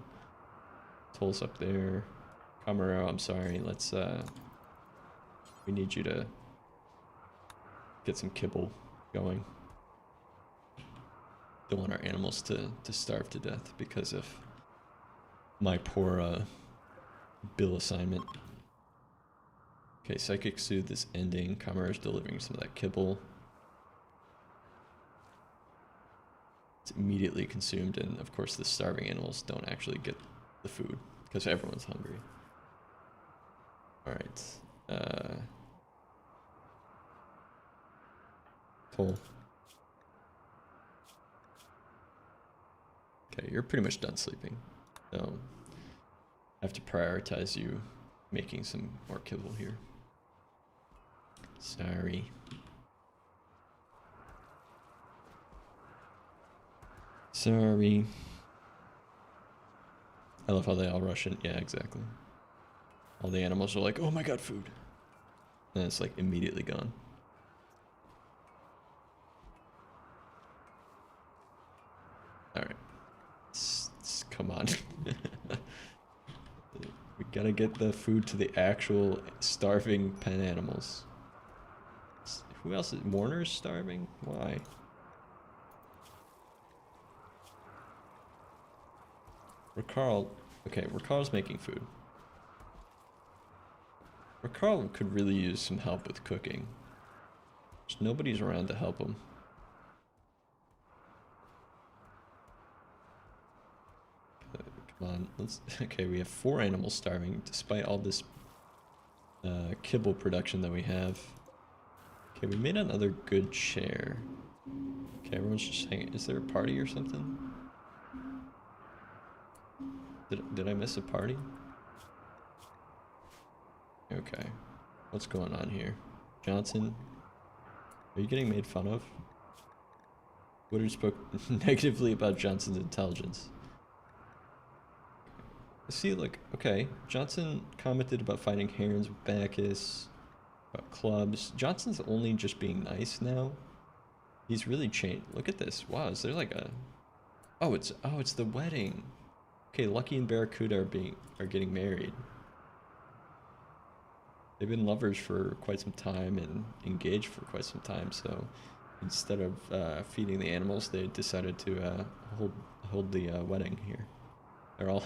Toll's up there. Camarero, I'm sorry. Let's we need you to get some kibble going. Don't want our animals to starve to death because of my poor bill assignment. Okay, Psychic Soothe is ending. Camarera's delivering some of that kibble. It's immediately consumed, and of course the starving animals don't actually get the food because everyone's hungry. Alright. Toll. Okay, you're pretty much done sleeping. So I have to prioritize you making some more kibble here. Sorry. Sorry. I love how they all rush in. Yeah, exactly. All the animals are like, oh my god, food. And it's like immediately gone. Alright. Come on. We gotta get the food to the actual starving pen animals. Who else is... Warner's starving? Why? Ricarl... Okay, Ricarl's making food. Ricarl could really use some help with cooking. Just nobody's around to help him. Come on, let's... Okay, we have 4 animals starving, despite all this kibble production that we have. Okay, we made another good chair. Okay, everyone's just hanging... Is there a party or something? Did I miss a party? Okay. What's going on here? Johnson? Are you getting made fun of? Woodard spoke negatively about Johnson's intelligence. See, like, okay, Johnson commented about fighting herons with Bacchus, about clubs. Johnson's only just being nice now. He's really changed. Look at this. Wow, is there like a... Oh, it's the wedding. Okay, Lucky and Barracuda are getting married. They've been lovers for quite some time and engaged for quite some time, so instead of feeding the animals, they decided to hold the wedding here. They're all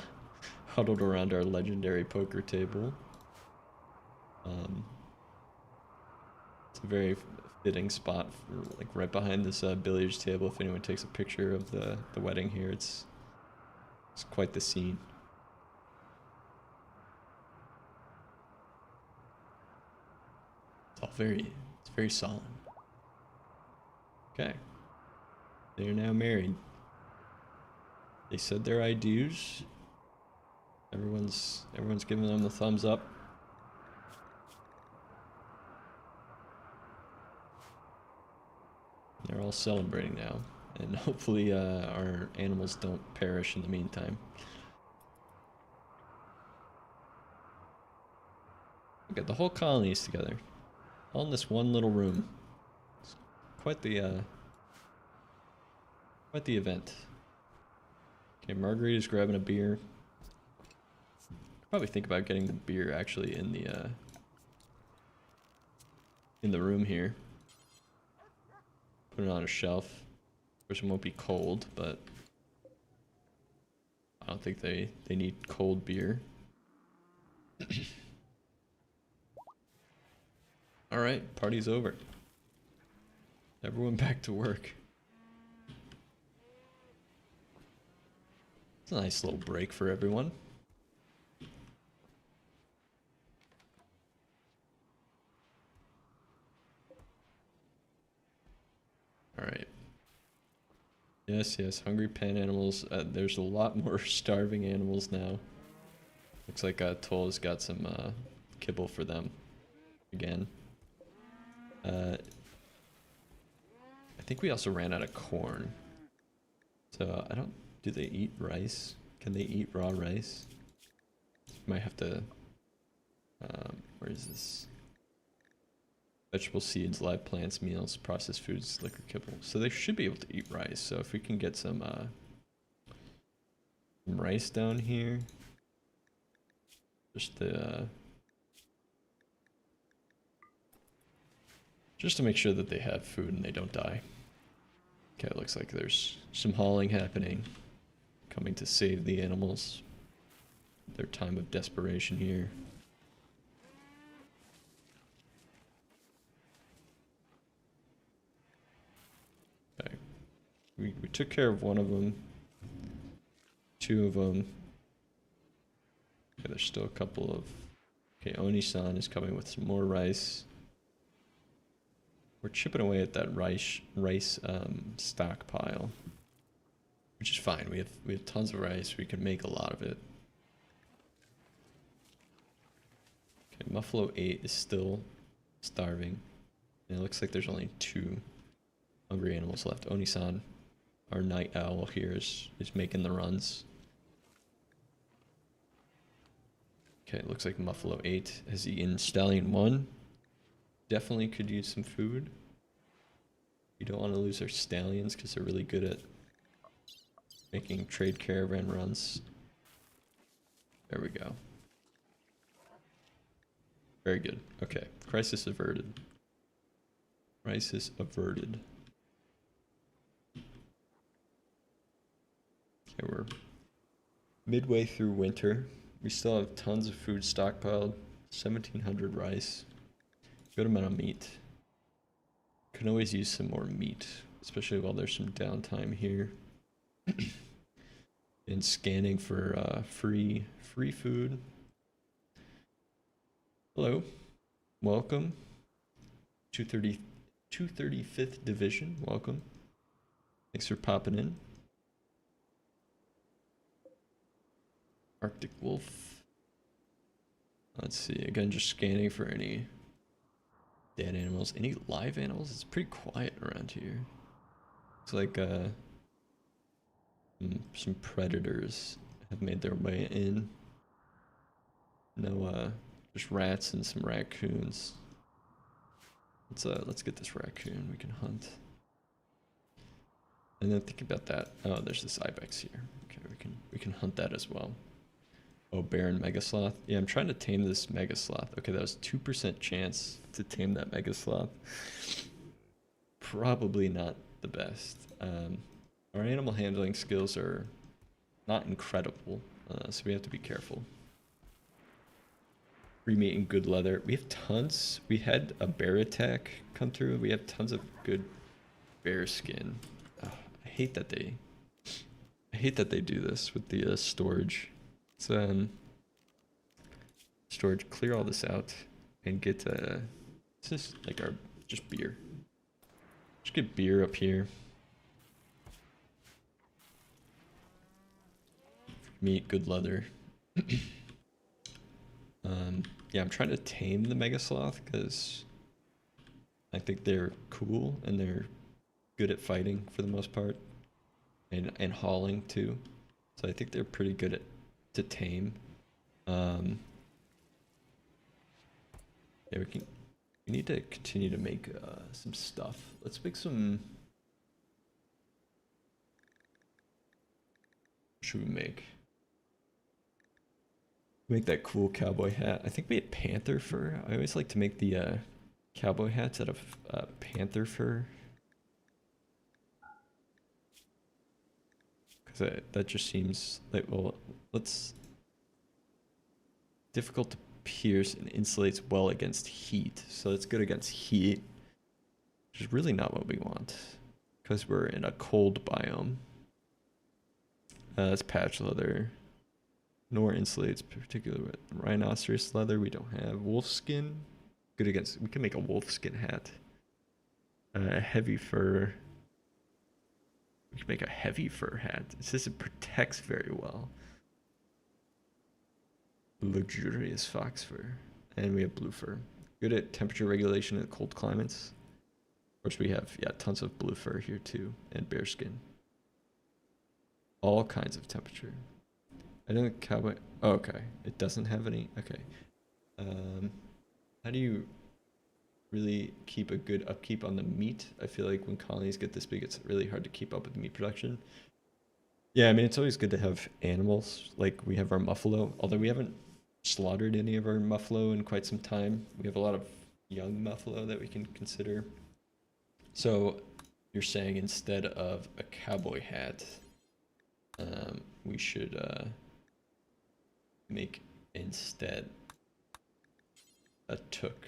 huddled around our legendary poker table. It's a very fitting spot for, like, right behind this billiards table. If anyone takes a picture of the wedding here, it's quite the scene. It's very solemn. Okay. They are now married. They said their I do's. Everyone's giving them the thumbs up. They're all celebrating now, and hopefully our animals don't perish in the meantime. We got the whole colonies together. All in this one little room. It's quite the event. Okay, Margarita's grabbing a beer. Probably think about getting the beer actually in the room here. Put it on a shelf. Of course, it won't be cold, but I don't think they need cold beer. All right, party's over. Everyone back to work. It's a nice little break for everyone. All right. Yes, yes, hungry pen animals. There's a lot more starving animals now. Looks like Toll's got some kibble for them again. I think we also ran out of corn. So I don't. Do they eat rice? Can they eat raw rice? Might have to. Where is this? Vegetable seeds, live plants, meals, processed foods, liquor, kibble. So they should be able to eat rice. So if we can get some rice down here, just to make sure that they have food and they don't die. Okay, it looks like there's some hauling happening, coming to save the animals. Their time of desperation here. Okay. We took care of one of them. Two of them. Okay, there's still a couple of... Okay, Oni-san is coming with some more rice. We're chipping away at that rice stockpile, which is fine. We have tons of rice. We can make a lot of it. Okay, Muffalo 8 is still starving, and it looks like there's only 2 hungry animals left. Oni-san, our night owl here, is making the runs. Okay, it looks like Muffalo 8 has eaten Stallion 1. Definitely could use some food. You don't want to lose our stallions because they're really good at making trade caravan runs. There we go. Very good. Okay, crisis averted. Crisis averted. Okay, we're midway through winter. We still have tons of food stockpiled. 1,700 rice. Good amount of meat. Can always use some more meat, especially while there's some downtime here. And scanning for free food. Hello, welcome. 235th Division, welcome. Thanks for popping in. Arctic Wolf. Let's see, again, just scanning for any dead animals. Any live animals? It's pretty quiet around here. It's like some predators have made their way in. No, just rats and some raccoons. Let's get this raccoon. We can hunt. And then think about that. Oh, there's this ibex here. Okay, we can hunt that as well. Oh, Baron Megasloth. Yeah, I'm trying to tame this Megasloth. Okay, that was 2% chance to tame that Megasloth. Probably not the best. Our animal handling skills are not incredible, so we have to be careful. Free meat and good leather. We have tons. We had a bear attack come through. We have tons of good bear skin. Oh, I hate that they do this with the storage. So storage, clear all this out and get this is like our just beer. Just get beer up here. Meat, good leather. Yeah, I'm trying to tame the Megasloth because I think they're cool and they're good at fighting for the most part, and hauling too. So I think they're pretty good to tame. Yeah, We need to continue to make some stuff. Let's make some. What should we make? Make that cool cowboy hat. I think we had panther fur. I always like to make the cowboy hats out of panther fur. Because that just seems like, well, let's. Difficult to pierce and insulates well against heat. So it's good against heat, which is really not what we want because we're in a cold biome. That's patch leather. Nor insulates particularly with rhinoceros leather. We don't have wolf skin. Good against. We can make a wolf skin hat. Heavy fur. We can make a heavy fur hat. It says it protects very well. Luxurious fox fur. And we have blue fur. Good at temperature regulation in cold climates. Of course, we have, yeah, tons of blue fur here too. And bear skin. All kinds of temperature. I know the cowboy. Oh, okay. It doesn't have any. Okay. How do you really keep a good upkeep on the meat? I feel like when colonies get this big, it's really hard to keep up with the meat production. Yeah, I mean, it's always good to have animals. Like we have our muffalo, although we haven't slaughtered any of our muffalo in quite some time. We have a lot of young muffalo that we can consider. So you're saying instead of a cowboy hat, we should make instead a took.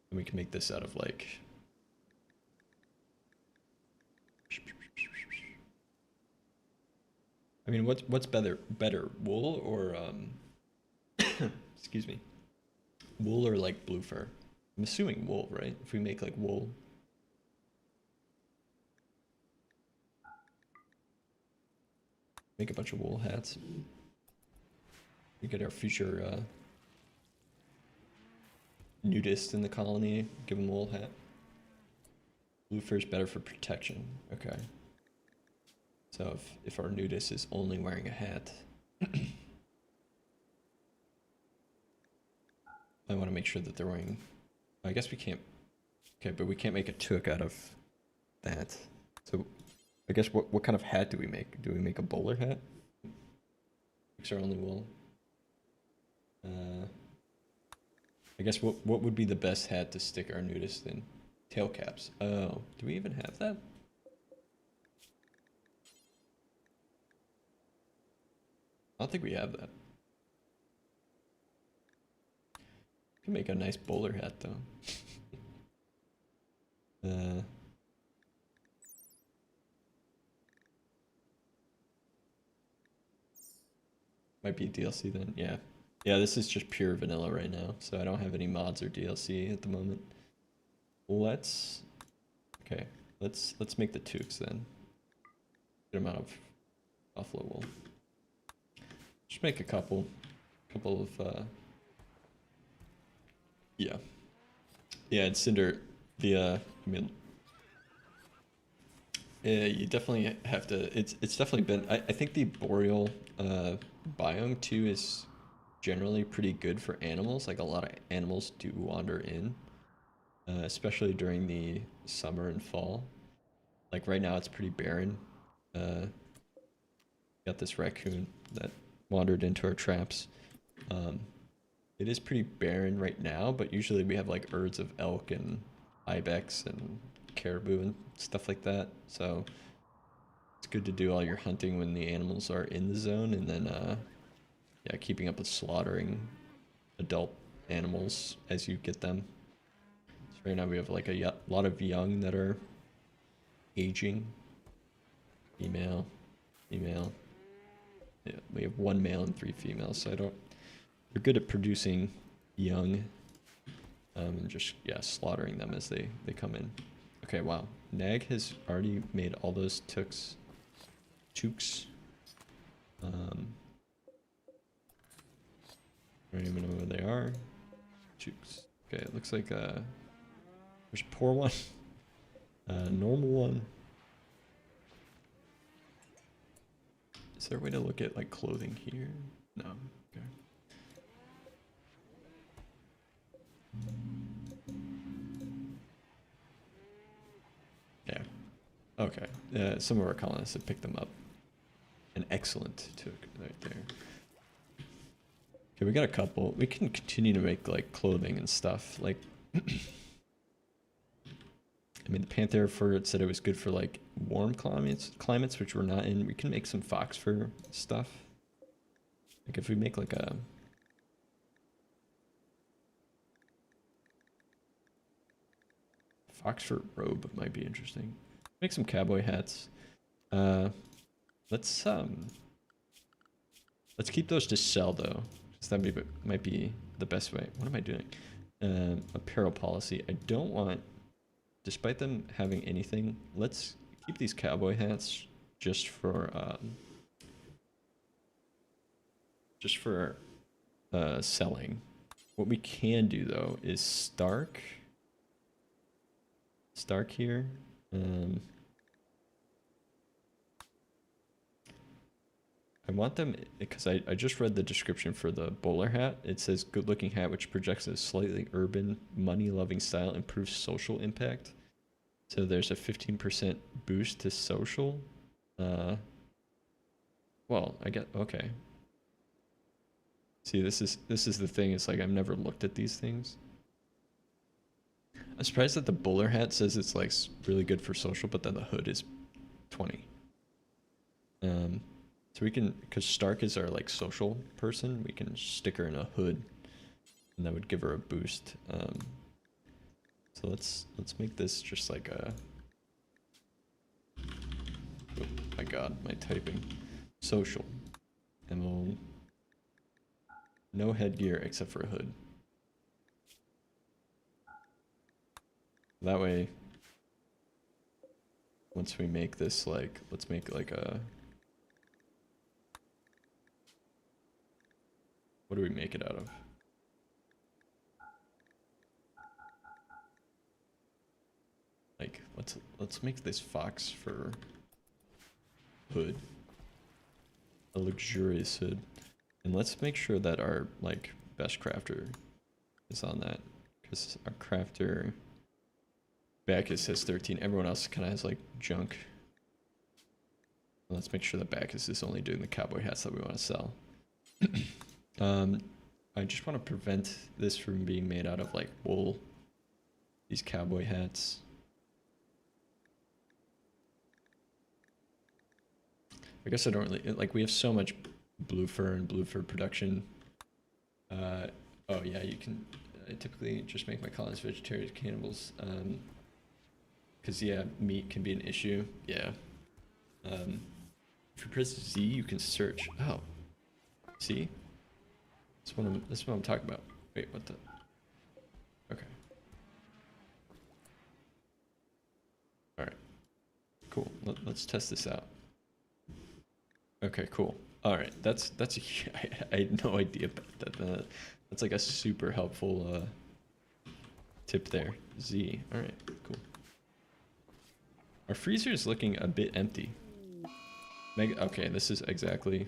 And we can make this out of like I mean, what's better, wool or excuse me, wool or like blue fur? I'm assuming wool, right? If we make like wool. Make a bunch of wool hats. We get our future nudist in the colony. Give him a wool hat. Blue fur is better for protection. Okay. So if our nudist is only wearing a hat, I want to make sure that they're wearing. I guess we can't. Okay, but we can't make a toque out of that. So I guess what kind of hat do we make? Do we make a bowler hat? Makes our only wool. I guess what would be the best hat to stick our nudist in? Tail caps. Oh, do we even have that? I don't think we have that. We can make a nice bowler hat though. Might be DLC then, yeah. Yeah, this is just pure vanilla right now, so I don't have any mods or DLC at the moment. Let's make the toques then. Good amount of buffalo wool. Just make a couple of yeah. Yeah, and Cinder, I mean, you definitely have to. It's definitely been. I think the boreal biome too is generally pretty good for animals. Like a lot of animals do wander in, especially during the summer and fall. Like right now, it's pretty barren. Got this raccoon that wandered into our traps. It is pretty barren right now, but usually we have like herds of elk and ibex and caribou and stuff like that. So it's good to do all your hunting when the animals are in the zone, and then yeah, keeping up with slaughtering adult animals as you get them. So right now we have like a lot of young that are aging. Female. Yeah, we have 1 male and 3 females, so we're good at producing young, and just, yeah, slaughtering them as they come in. Okay, wow. Nag has already made all those toques. I don't even know where they are. Toques. Okay, it looks like there's a poor one, normal one. Is there a way to look at like clothing here? No. Okay. Okay. Some of our colonists have picked them up. An excellent took right there. Okay, we got a couple. We can continue to make like clothing and stuff. Like, I mean, the panther fur, it said it was good for like warm climates which we're not in. We can make some fox fur stuff. Like if we make like a fox fur robe, might be interesting. Make some cowboy hats. Let's keep those to sell though, because that might be the best way. What am I doing? Apparel policy. I don't want, despite them having anything, let's keep these cowboy hats just for selling. What we can do though is Stark here. I want them, because I just read the description for the bowler hat. It says good looking hat which projects a slightly urban, money loving style, improves social impact. So there's a 15% boost to social. Well, I get, okay. See, this is the thing, it's like I've never looked at these things. I'm surprised that the bowler hat says it's like really good for social, but then the hood is 20. So we can, because Stark is our like social person, we can stick her in a hood, and that would give her a boost. So let's make this just like a. Oh my God, my typing. Social, and we'll no headgear except for a hood. That way, once we make this like, let's make like a. What do we make it out of? Like, let's make this fox fur hood. A luxurious hood. And let's make sure that our, like, best crafter is on that. Because our crafter Bacchus has 13. Everyone else kind of has, like, junk. And let's make sure that Bacchus is only doing the cowboy hats that we want to sell. I just want to prevent this from being made out of like wool. These cowboy hats. I guess I don't really like. We have so much blue fur and blue fur production. Oh yeah, you can. I typically just make my colonists vegetarian cannibals. Cause yeah, meat can be an issue. Yeah. If you press Z, you can search. Oh, see. This is what I'm talking about. Wait, what the? Okay. All right. Cool. Let's test this out. Okay, cool. All right. That's I had no idea about that. That's like a super helpful tip there. Z. All right. Cool. Our freezer is looking a bit empty. Okay, this is exactly.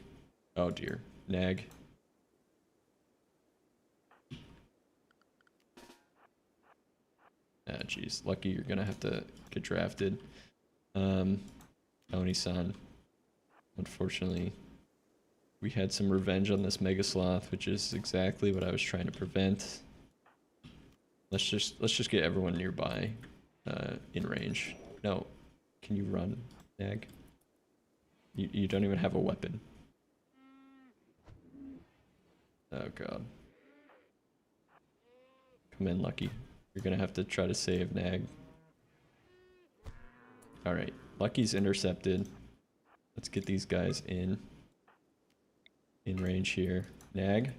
Oh dear. Nag. Ah, jeez. Lucky you're gonna have to get drafted. Oni-san. Unfortunately, we had some revenge on this Mega Sloth, which is exactly what I was trying to prevent. Let's just get everyone nearby, in range. No, can you run, Nag? You don't even have a weapon. Oh God. Come in, Lucky. You're gonna have to try to save Nag. Alright, Lucky's intercepted. Let's get these guys in range here. Nag.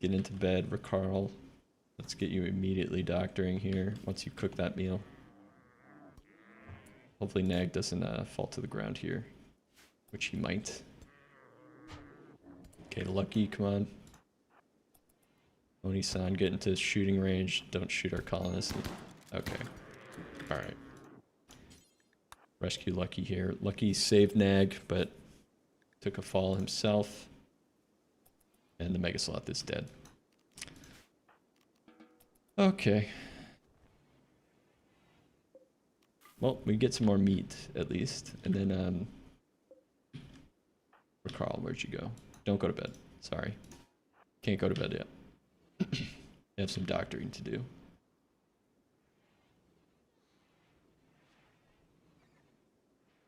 Get into bed, Ricarl. Let's get you immediately doctoring here once you cook that meal. Hopefully Nag doesn't fall to the ground here, which he might. Okay, Lucky, come on. Oni-san, get into shooting range. Don't shoot our colonists. Okay. Alright. Rescue Lucky here. Lucky saved Nag, but took a fall himself. And the Mega Sloth is dead. Okay. Well, we get some more meat at least, and then Carl, where'd you go? Don't go to bed. Sorry, can't go to bed yet. You have some doctoring to do.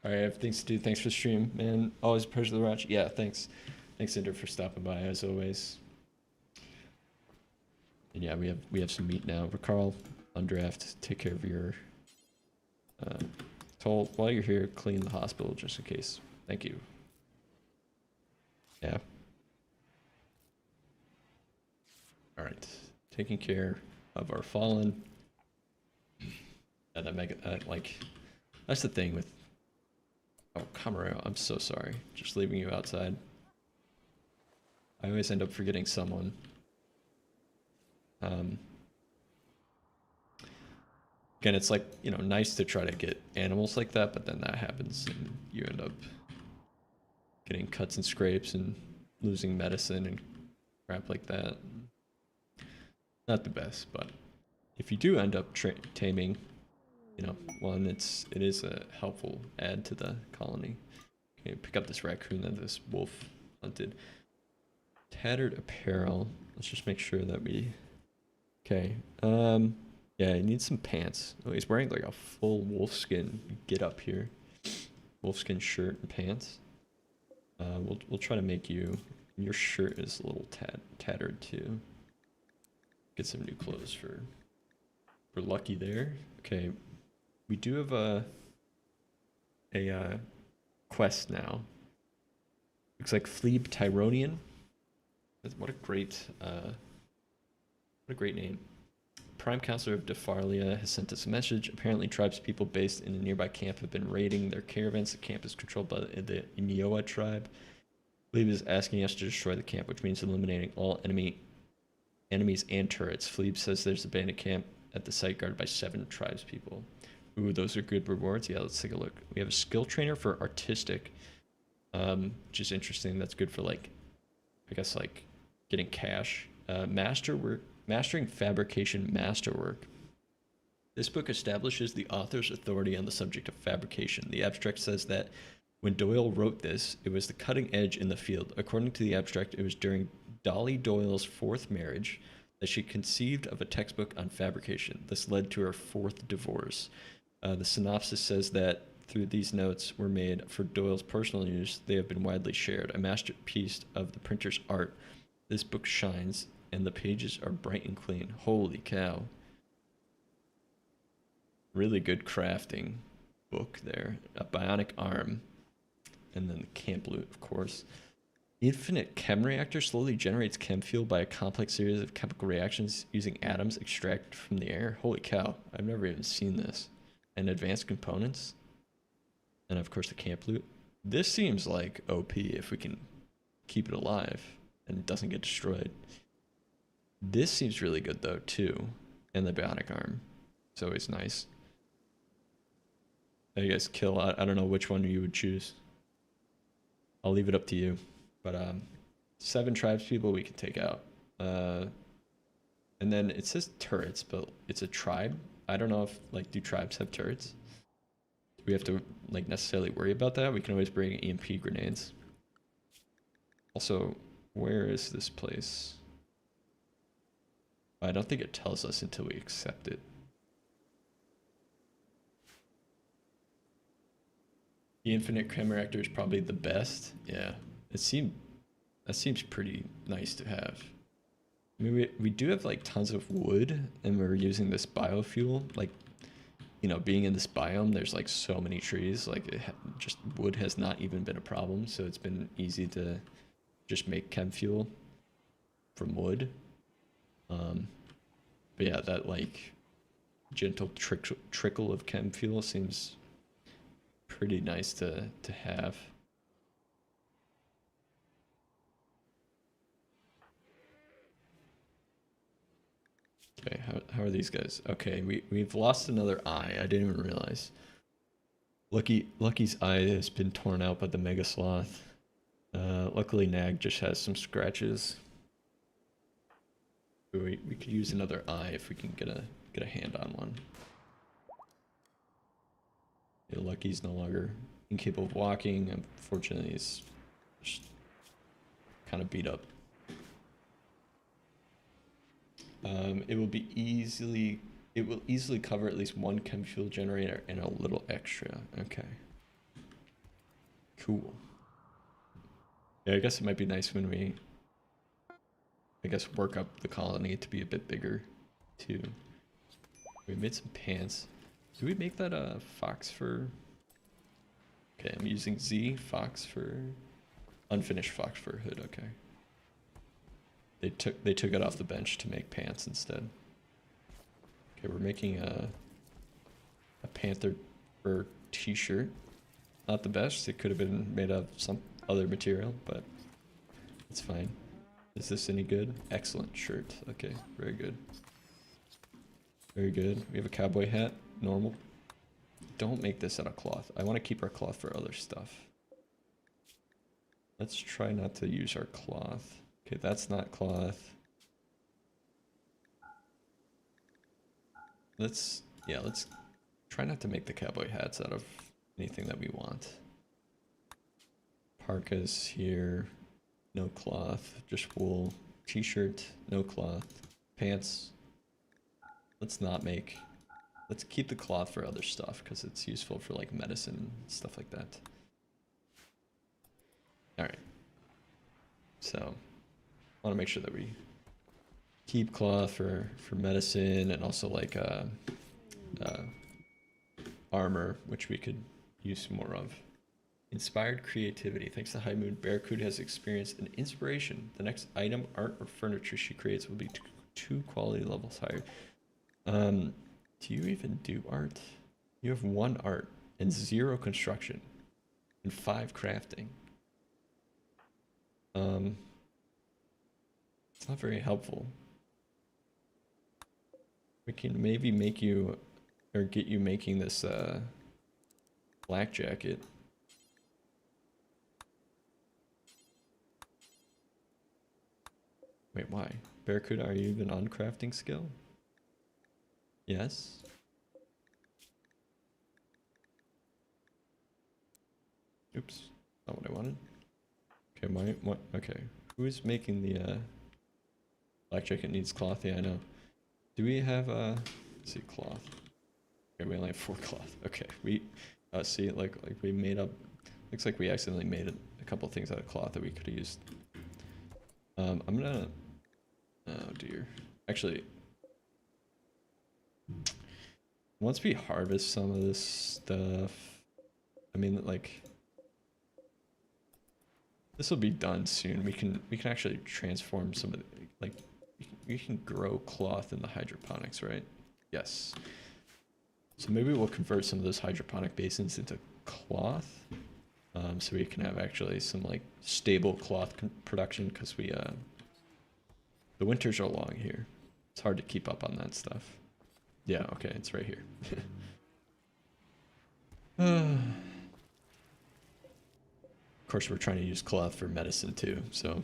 All right, I have things to do. Thanks for the stream, man. Always a pleasure to watch. Yeah, thanks. Thanks, Cinder, for stopping by as always. And yeah, we have some meat now. But Carl, on draft, take care of your toll. While you're here, clean the hospital just in case. Thank you. Yeah. All right, taking care of our fallen. And I make it like that's the thing with. Oh, Camarero, I'm so sorry. Just leaving you outside. I always end up forgetting someone. Again, it's like, you know, nice to try to get animals like that, but then that happens and you end up getting cuts and scrapes and losing medicine and crap like that. Not the best, but if you do end up taming, you know, one, it is a helpful add to the colony. Okay, pick up this raccoon that this wolf hunted. Tattered apparel. Let's just make sure that we. Okay. Yeah, he needs some pants. Oh, he's wearing like a full wolfskin get up here. Wolfskin shirt and pants. We'll try to make you. Your shirt is a little tattered too. Get some new clothes for Lucky there. Okay, we do have a quest now. Looks like Phlebe Tyronian. What a great name. Prime Counselor of Defarlia has sent us a message. Apparently, tribespeople based in a nearby camp have been raiding their caravans. The camp is controlled by the Inyoa tribe. Phlebe is asking us to destroy the camp, which means eliminating all enemies and turrets. Phlebe says there's a bandit camp at the site guarded by 7 tribespeople. Ooh, those are good rewards. Yeah, let's take a look. We have a skill trainer for artistic, which is interesting. That's good for like, I guess like getting cash. Mastering fabrication masterwork. This book establishes the author's authority on the subject of fabrication. The abstract says that when Doyle wrote this, it was the cutting edge in the field. According to the abstract, it was during Dolly Doyle's 4th marriage that she conceived of a textbook on fabrication. This led to her 4th divorce. The synopsis says that through these notes were made for Doyle's personal use, they have been widely shared. A masterpiece of the printer's art. This book shines, and the pages are bright and clean. Holy cow. Really good crafting book there. A bionic arm. And then the camp loot, of course. Infinite chem reactor slowly generates chem fuel by a complex series of chemical reactions using atoms extracted from the air. Holy cow. I've never even seen this. And advanced components. And of course the camp loot. This seems like OP if we can keep it alive and it doesn't get destroyed. This seems really good though too. And the bionic arm. It's always nice. I guess kill. I don't know which one you would choose. I'll leave it up to you. But 7 tribespeople we can take out. And then it says turrets, but it's a tribe. I don't know if like do tribes have turrets? Do we have to like necessarily worry about that? We can always bring EMP grenades. Also, where is this place? I don't think it tells us until we accept it. The infinite chem reactor is probably the best. Yeah, that seems pretty nice to have. I mean, we do have like tons of wood, and we're using this biofuel. Like, you know, being in this biome, there's like so many trees. Like, just wood has not even been a problem, so it's been easy to just make chem fuel from wood. But yeah, that like gentle trickle of chem fuel seems pretty nice to have. Okay, how are these guys? Okay, we've lost another eye. I didn't even realize. Lucky's eye has been torn out by the mega sloth. Luckily Nag just has some scratches. We could use another eye if we can get a hand on one. Lucky's no longer incapable of walking. Unfortunately, he's just kind of beat up. It will easily cover at least one chem fuel generator and a little extra. Okay. Cool. Yeah, I guess it might be nice when we, I guess, work up the colony to be a bit bigger, too. We made some pants. Do we make that fox fur? Okay, I'm using Z fox fur, unfinished fox fur hood. Okay. They took it off the bench to make pants instead. Okay, we're making a panther fur t-shirt. Not the best. It could have been made of some other material, but it's fine. Is this any good? Excellent shirt. Okay, very good. Very good. We have a cowboy hat. Normal. Don't make this out of cloth. I want to keep our cloth for other stuff. Let's try not to use our cloth. Okay, that's not cloth. Let's try not to make the cowboy hats out of anything that we want. Parkas here, no cloth, just wool. T-shirt, no cloth. Pants, let's keep the cloth for other stuff because it's useful for like medicine and stuff like that. Alright. So, I want to make sure that we keep cloth for medicine and also like armor, which we could use more of. Inspired creativity. Thanks to High Moon, Barracuda has experienced an inspiration. The next item, art, or furniture she creates will be two quality levels higher. Do you even do art? You have 1 art and 0 construction and 5 crafting. It's not very helpful. We can maybe make you, or get you making this black jacket. Wait, why? Barracuda, are you even on crafting skill? Yes. Oops, not what I wanted. Okay, what? Okay, who is making the black jacket needs cloth? Yeah, I know. Do we have let's see, cloth? Okay, we only have 4 cloth. Okay, we see, like we made up. Looks like we accidentally made a couple things out of cloth that we could have used. I'm gonna. Oh dear. Actually, once we harvest some of this stuff, I mean, like, this will be done soon. We can actually transform some of the, like, we can grow cloth in the hydroponics, right? Yes. So maybe we'll convert some of those hydroponic basins into cloth, so we can have actually some like stable cloth production, because we the winters are long here. It's hard to keep up on that stuff. Yeah, okay, it's right here. Of course, we're trying to use cloth for medicine too, so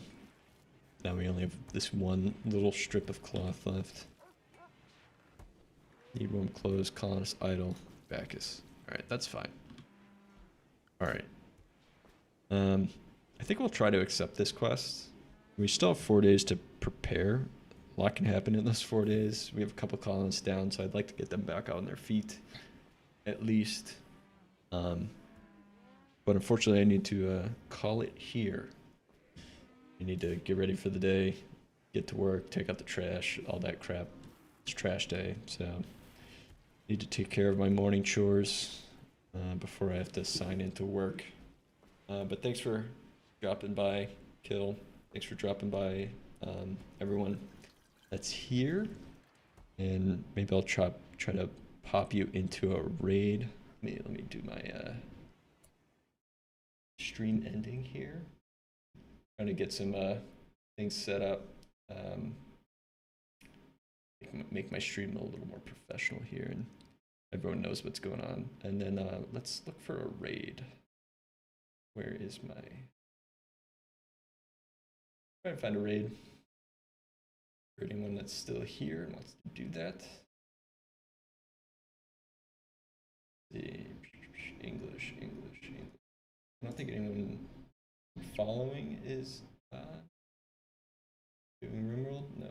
now we only have this one little strip of cloth left. Need room closed, colonist idle, Bacchus. Alright, that's fine. Alright. I think we'll try to accept this quest. We still have 4 days to prepare. A lot can happen in those 4 days. We have a couple colonists down, so I'd like to get them back on their feet, at least. But unfortunately, I need to call it here. I need to get ready for the day, get to work, take out the trash, all that crap. It's trash day, so need to take care of my morning chores before I have to sign into work. But thanks for dropping by, Kill. Thanks for dropping by, everyone that's here. And maybe I'll try to pop you into a raid. Let me do my stream ending here. Trying to get some things set up. Make my stream a little more professional here, and everyone knows what's going on. And then let's look for a raid. Where is my... Try to find a raid for anyone that's still here and wants to do that. Let's see. English. I don't think anyone following is doing RimWorld. No.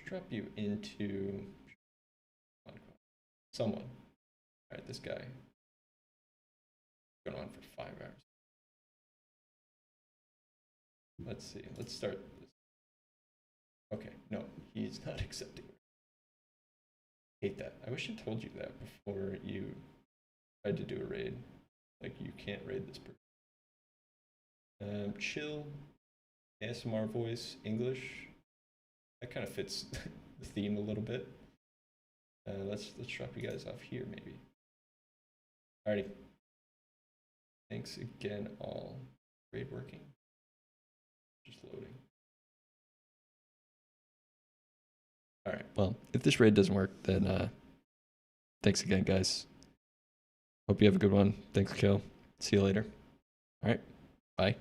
Drop you into someone. All right, this guy going on for 5 hours. Let's see. Let's start this. Okay, no, he's not accepting. Hate that. I wish I told you that before you tried to do a raid. Like, you can't raid this person. Chill, ASMR voice, English. That kind of fits the theme a little bit. Let's drop you guys off here, maybe. Alrighty. Thanks again, all. Raid working. Just loading. Alright, well, if this raid doesn't work, then thanks again, guys. Hope you have a good one. Thanks, Kill. See you later. Alright, bye.